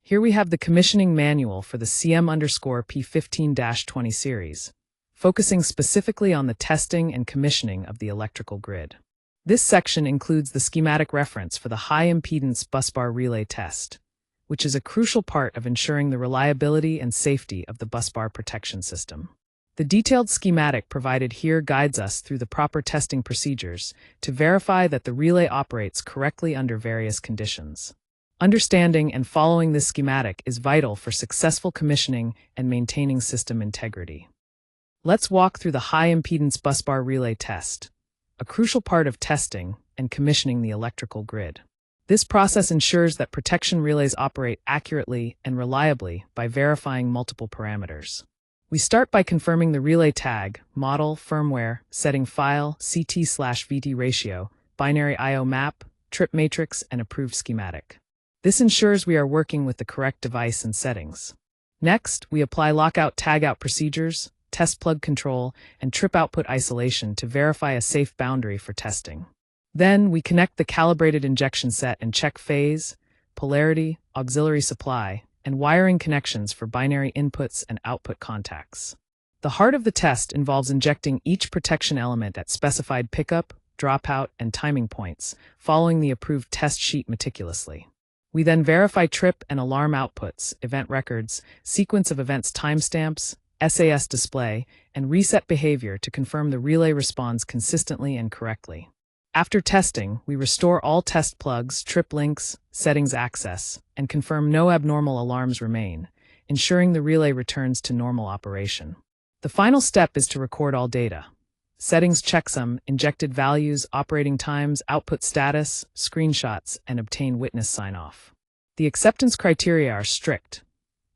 Here we have the commissioning manual for the CM_P15-20 series, focusing specifically on the testing and commissioning of the electrical grid. This section includes the schematic reference for the high-impedance busbar relay test, which is a crucial part of ensuring the reliability and safety of the busbar protection system. The detailed schematic provided here guides us through the proper testing procedures to verify that the relay operates correctly under various conditions. Understanding and following this schematic is vital for successful commissioning and maintaining system integrity. Let's walk through the high-impedance busbar relay test, a crucial part of testing and commissioning the electrical grid. This process ensures that protection relays operate accurately and reliably by verifying multiple parameters. We start by confirming the relay tag, model, firmware, setting file, CT/VT ratio, binary I/O map, trip matrix, and approved schematic. This ensures we are working with the correct device and settings. Next, we apply lockout tagout procedures, test plug control, and trip output isolation to verify a safe boundary for testing. Then, we connect the calibrated injection set and check phase, polarity, auxiliary supply, and wiring connections for binary inputs and output contacts. The heart of the test involves injecting each protection element at specified pickup, dropout, and timing points, following the approved test sheet meticulously. We then verify trip and alarm outputs, event records, sequence of events timestamps, SAS display, and reset behavior to confirm the relay responds consistently and correctly. After testing, we restore all test plugs, trip links, settings access, and confirm no abnormal alarms remain, ensuring the relay returns to normal operation. The final step is to record all data: settings checksum, injected values, operating times, output status, screenshots, and obtain witness sign-off. The acceptance criteria are strict.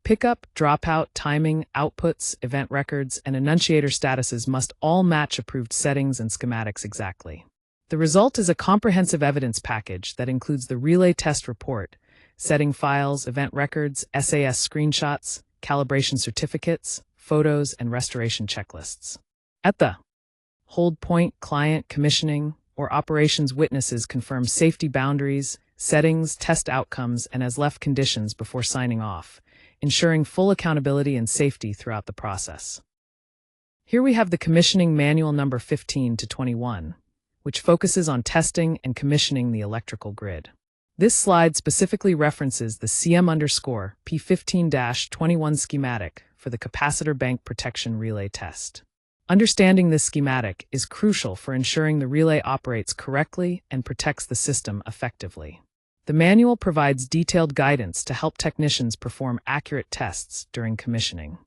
Pickup, dropout, timing, outputs, event records, and annunciator statuses must all match approved settings and schematics exactly. The result is a comprehensive evidence package that includes the relay test report, setting files, event records, SAS screenshots, calibration certificates, photos, and restoration checklists. At the hold point, client, commissioning, or operations witnesses confirm safety boundaries, settings, test outcomes, and as left conditions before signing off, ensuring full accountability and safety throughout the process. Here we have the commissioning manual number 15 to 21, which focuses on testing and commissioning the electrical grid. This slide specifically references the CM_P15-21 schematic for the capacitor-bank protection relay test. Understanding this schematic is crucial for ensuring the relay operates correctly and protects the system effectively. The manual provides detailed guidance to help technicians perform accurate tests during commissioning.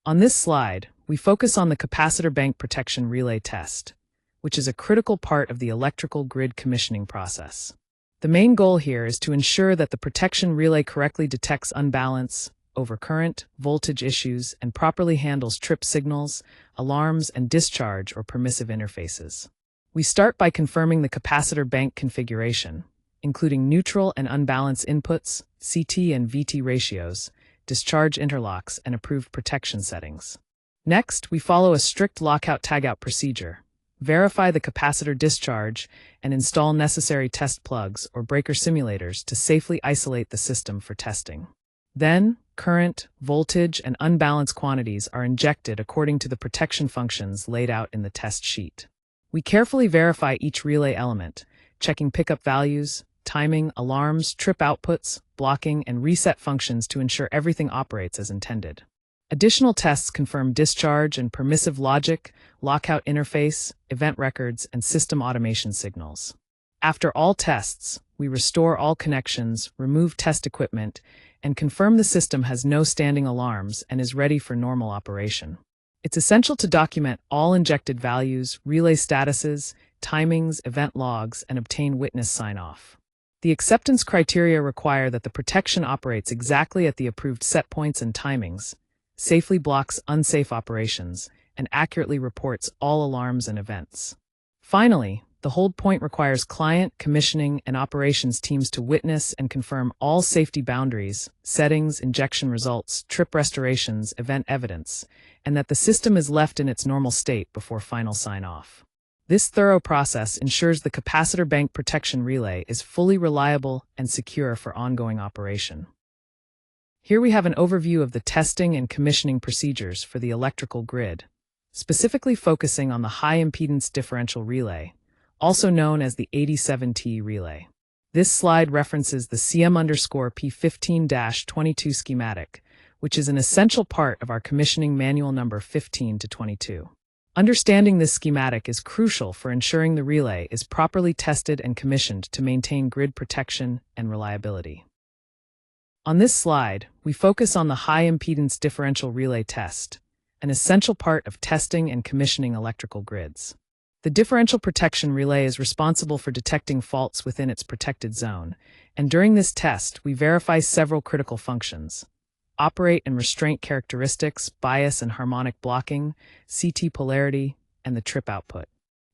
On this slide, we focus on the capacitor-bank protection relay test, which is a critical part of the electrical grid commissioning process. The main goal here is to ensure that the protection relay correctly detects unbalance, overcurrent, voltage issues, and properly handles trip signals, alarms, and discharge or permissive interfaces. We start by confirming the capacitor-bank configuration, including neutral and unbalanced inputs, CT and VT ratios, discharge interlocks, and approved protection settings. Next, we follow a strict lockout-tagout procedure, verify the capacitor discharge, and install necessary test plugs or breaker simulators to safely isolate the system for testing. Then, current, voltage, and unbalanced quantities are injected according to the protection functions laid out in the test sheet. We carefully verify each relay element, checking pickup values, timing, alarms, trip outputs, blocking, and reset functions to ensure everything operates as intended. Additional tests confirm discharge and permissive logic, lockout interface, event records, and system automation signals. After all tests, we restore all connections, remove test equipment, and confirm the system has no standing alarms and is ready for normal operation. It's essential to document all injected values, relay statuses, timings, event logs, and obtain witness sign-off. The acceptance criteria require that the protection operates exactly at the approved set points and timings, safely blocks unsafe operations, and accurately reports all alarms and events. Finally, the hold point requires client, commissioning, and operations teams to witness and confirm all safety boundaries, settings, injection results, trip restorations, event evidence, and that the system is left in its normal state before final sign-off. This thorough process ensures the capacitor-bank protection relay is fully reliable and secure for ongoing operation. Here we have an overview of the testing and commissioning procedures for the electrical grid, specifically focusing on the high-impedance differential relay, also known as the 87T relay. This slide references the CM_P15-22 schematic, which is an essential part of our commissioning manual number 15 to 22. Understanding this schematic is crucial for ensuring the relay is properly tested and commissioned to maintain grid protection and reliability. On this slide, we focus on the high-impedance differential relay test, an essential part of testing and commissioning electrical grids. The differential protection relay is responsible for detecting faults within its protected zone, and during this test, we verify several critical functions: operate and restraint characteristics, bias and harmonic blocking, CT polarity, and the trip output.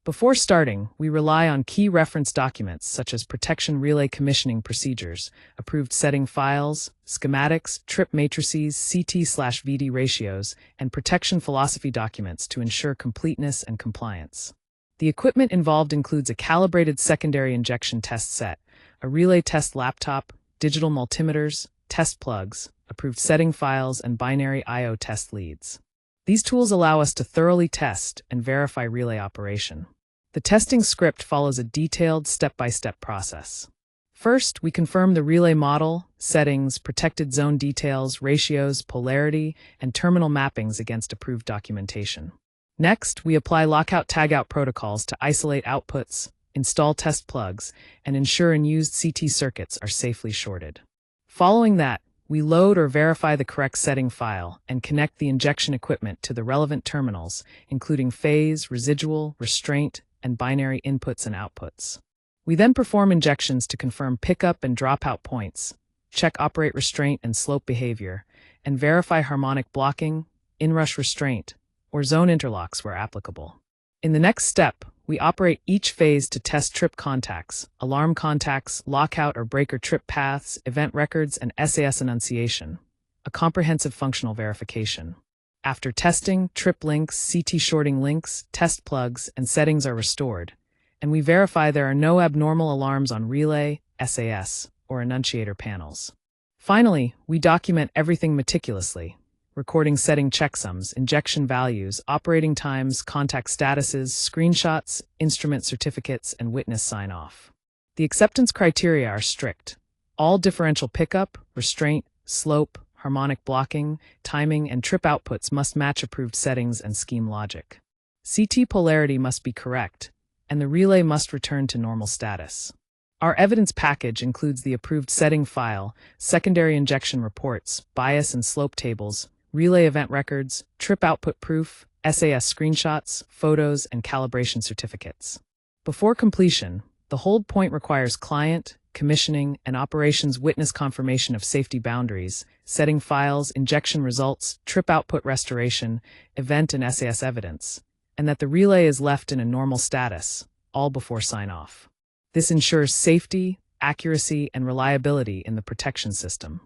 Before starting, we rely on key reference documents such as protection relay commissioning procedures, approved setting files, schematics, trip matrices, CT/VD ratios, and protection philosophy documents to ensure completeness and compliance. The equipment involved includes a calibrated secondary injection test set, a relay test laptop, digital multimeters, test plugs, approved setting files, and binary I/O test leads. These tools allow us to thoroughly test and verify relay operation. The testing script follows a detailed step-by-step process. First, we confirm the relay model, settings, protected zone details, ratios, polarity, and terminal mappings against approved documentation. Next, we apply lockout-tagout protocols to isolate outputs, install test plugs, and ensure unused CT circuits are safely shorted. Following that, we load or verify the correct setting file and connect the injection equipment to the relevant terminals, including phase, residual, restraint, and binary inputs and outputs. We then perform injections to confirm pickup and dropout points, check operate restraint and slope behavior, and verify harmonic blocking, inrush restraint, or zone interlocks where applicable. In the next step, we operate each phase to test trip contacts, alarm contacts, lockout or breaker trip paths, event records, and SAS enunciation, a comprehensive functional verification. After testing, trip links, CT shorting links, test plugs, and settings are restored, and we verify there are no abnormal alarms on relay, SAS, or annunciator panels. Finally, we document everything meticulously, recording setting checksums, injection values, operating times, contact statuses, screenshots, instrument certificates, and witness sign-off. The acceptance criteria are strict. All differential pickup, restraint, slope, harmonic blocking, timing, and trip outputs must match approved settings and scheme logic. CT polarity must be correct, and the relay must return to normal status. Our evidence package includes the approved setting file, secondary injection reports, bias and slope tables, relay event records, trip output proof, SAS screenshots, photos, and calibration certificates. Before completion, the hold point requires client, commissioning, and operations witness confirmation of safety boundaries, setting files, injection results, trip output restoration, event and SAS evidence, and that the relay is left in a normal status, all before sign-off. This ensures safety, accuracy, and reliability in the protection system.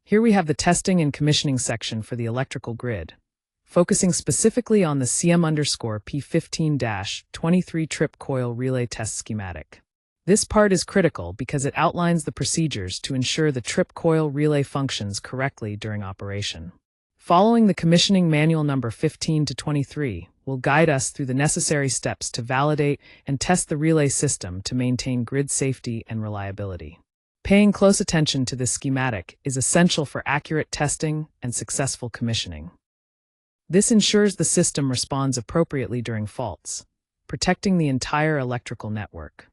Here we have the testing and commissioning section for the electrical grid, focusing specifically on the CM_P15-23 trip coil relay test schematic. This part is critical because it outlines the procedures to ensure the trip coil relay functions correctly during operation. Following the commissioning manual number 15-23 will guide us through the necessary steps to validate and test the relay system to maintain grid safety and reliability. Paying close attention to this schematic is essential for accurate testing and successful commissioning. This ensures the system responds appropriately during faults, protecting the entire electrical network.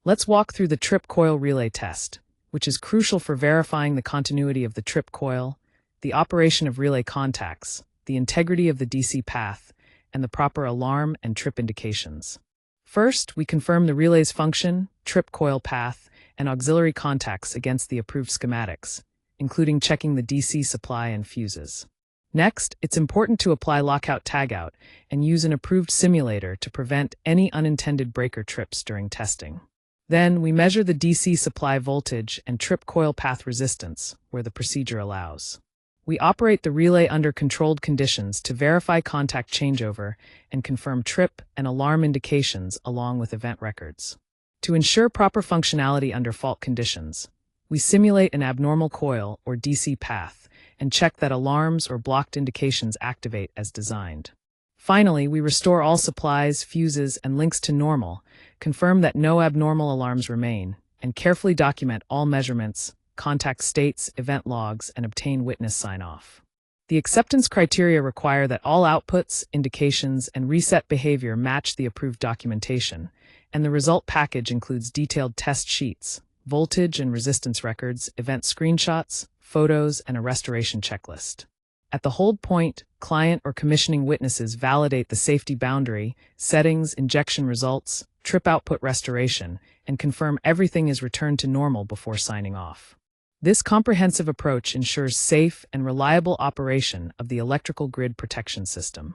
Let's walk through the trip coil relay test, which is crucial for verifying the continuity of the trip coil, the operation of relay contacts, the integrity of the DC path, and the proper alarm and trip indications. First, we confirm the relay's function, trip coil path, and auxiliary contacts against the approved schematics, including checking the DC supply and fuses. Next, it's important to apply lockout tagout and use an approved simulator to prevent any unintended breaker trips during testing. Then, we measure the DC supply voltage and trip coil path resistance where the procedure allows. We operate the relay under controlled conditions to verify contact changeover and confirm trip and alarm indications along with event records. To ensure proper functionality under fault conditions, we simulate an abnormal coil or DC path and check that alarms or blocked indications activate as designed. Finally, we restore all supplies, fuses, and links to normal, confirm that no abnormal alarms remain, and carefully document all measurements, contact states, event logs, and obtain witness sign-off. The acceptance criteria require that all outputs, indications, and reset behavior match the approved documentation, and the result package includes detailed test sheets, voltage and resistance records, event screenshots, photos, and a restoration checklist. At the hold point, client or commissioning witnesses validate the safety boundary, settings, injection results, trip output restoration, and confirm everything is returned to normal before signing off. This comprehensive approach ensures safe and reliable operation of the electrical grid protection system.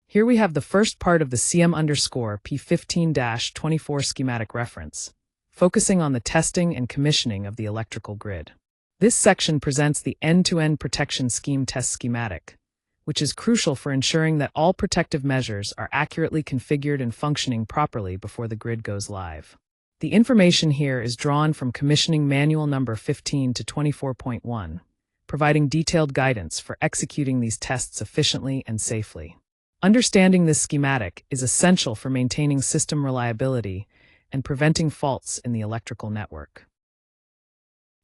Here we have the first part of the CM_P15-24 schematic reference, focusing on the testing and commissioning of the electrical grid. This section presents the end-to-end protection scheme test schematic, which is crucial for ensuring that all protective measures are accurately configured and functioning properly before the grid goes live. The information here is drawn from Commissioning Manual number 15-24.1, providing detailed guidance for executing these tests efficiently and safely. Understanding this schematic is essential for maintaining system reliability and preventing faults in the electrical network.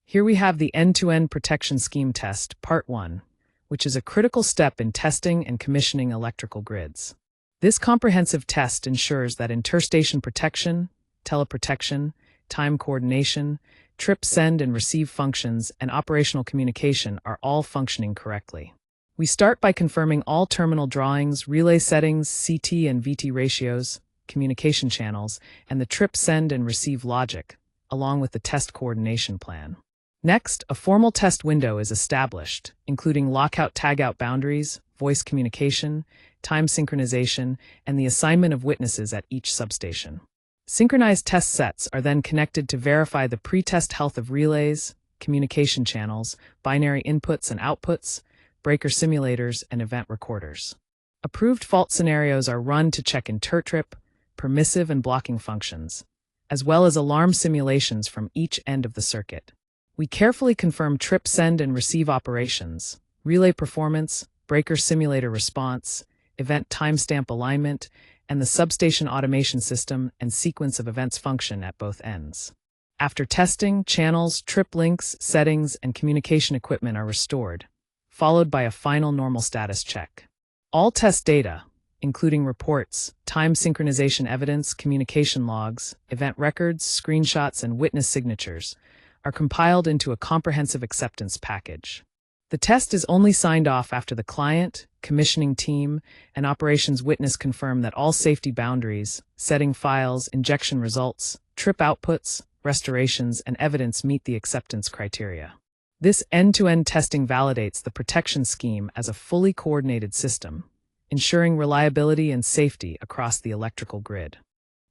Here we have the End-to-End Protection Scheme Test, Part 1, which is a critical step in testing and commissioning electrical grids. This comprehensive test ensures that interstation protection, teleprotection, time coordination, trip send and receive functions, and operational communication are all functioning correctly. We start by confirming all terminal drawings, relay settings, CT and VT ratios, communication channels, and the trip send and receive logic, along with the test coordination plan. Next, a formal test window is established, including lockout tagout boundaries, voice communication, time synchronization, and the assignment of witnesses at each substation. Synchronized test sets are then connected to verify the pre-test health of relays, communication channels, binary inputs and outputs, breaker simulators, and event recorders. Approved fault scenarios are run to check intertrip, permissive and blocking functions, as well as alarm simulations from each end of the circuit. We carefully confirm trip send and receive operations, relay performance, breaker simulator response, event timestamp alignment, and the substation automation system and sequence of events function at both ends. After testing, channels, trip links, settings, and communication equipment are restored, followed by a final normal status check. All test data, including reports, time synchronization evidence, communication logs, event records, screenshots, and witness signatures, are compiled into a comprehensive acceptance package. The test is only signed off after the client, commissioning team, and operations witness confirm that all safety boundaries, setting files, injection results, trip outputs, restorations, and evidence meet the acceptance criteria. This end-to-end testing validates the protection scheme as a fully coordinated system, ensuring reliability and safety across the electrical grid.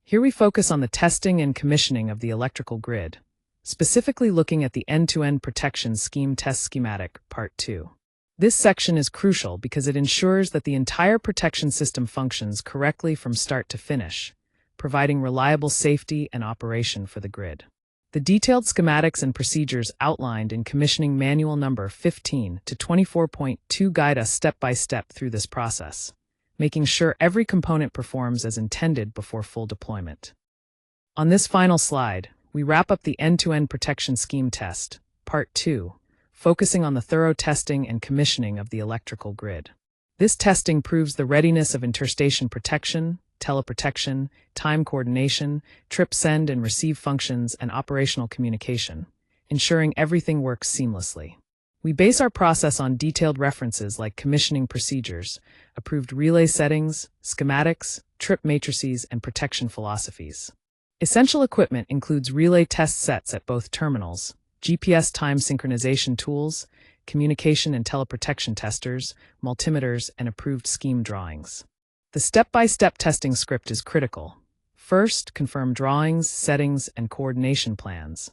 Here we focus on the testing and commissioning of the electrical grid, specifically looking at the end-to-end protection scheme test schematic, Part 2. This section is crucial because it ensures that the entire protection system functions correctly from start to finish, providing reliable safety and operation for the grid. The detailed schematics and procedures outlined in Commissioning Manual Number 15 to 24.2 guide us step-by-step through this process, making sure every component performs as intended before full deployment. On this final slide, we wrap up the end-to-end protection scheme test, Part 2, focusing on the thorough testing and commissioning of the electrical grid. This testing proves the readiness of interstation protection, teleprotection, time coordination, trip send and receive functions, and operational communication, ensuring everything works seamlessly. We base our process on detailed references like commissioning procedures, approved relay settings, schematics, trip matrices, and protection philosophies. Essential equipment includes relay test sets at both terminals, GPS time synchronization tools, communication and teleprotection testers, multimeters, and approved scheme drawings. The step-by-step testing script is critical. First, confirm drawings, settings, and coordination plans.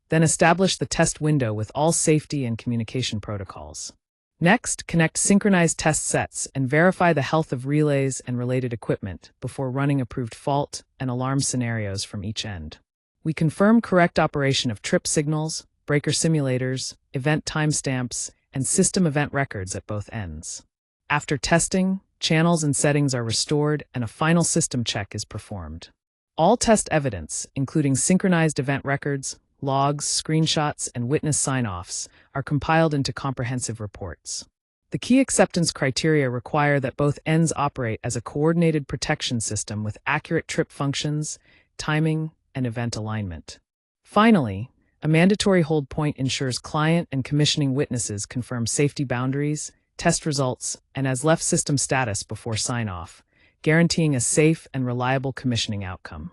Then establish the test window with all safety and communication protocols. Next, connect synchronized test sets and verify the health of relays and related equipment before running approved fault and alarm scenarios from each end. We confirm correct operation of trip signals, breaker simulators, event timestamps, and system event records at both ends. After testing, channels and settings are restored and a final system check is performed. All test evidence, including synchronized event records, logs, screenshots, and witness sign-offs, are compiled into comprehensive reports. The key acceptance criteria require that both ends operate as a coordinated protection system with accurate trip functions, timing, and event alignment. Finally, a mandatory hold point ensures client and commissioning witnesses confirm safety boundaries, test results, and as-left system status before sign-off, guaranteeing a safe and reliable commissioning outcome.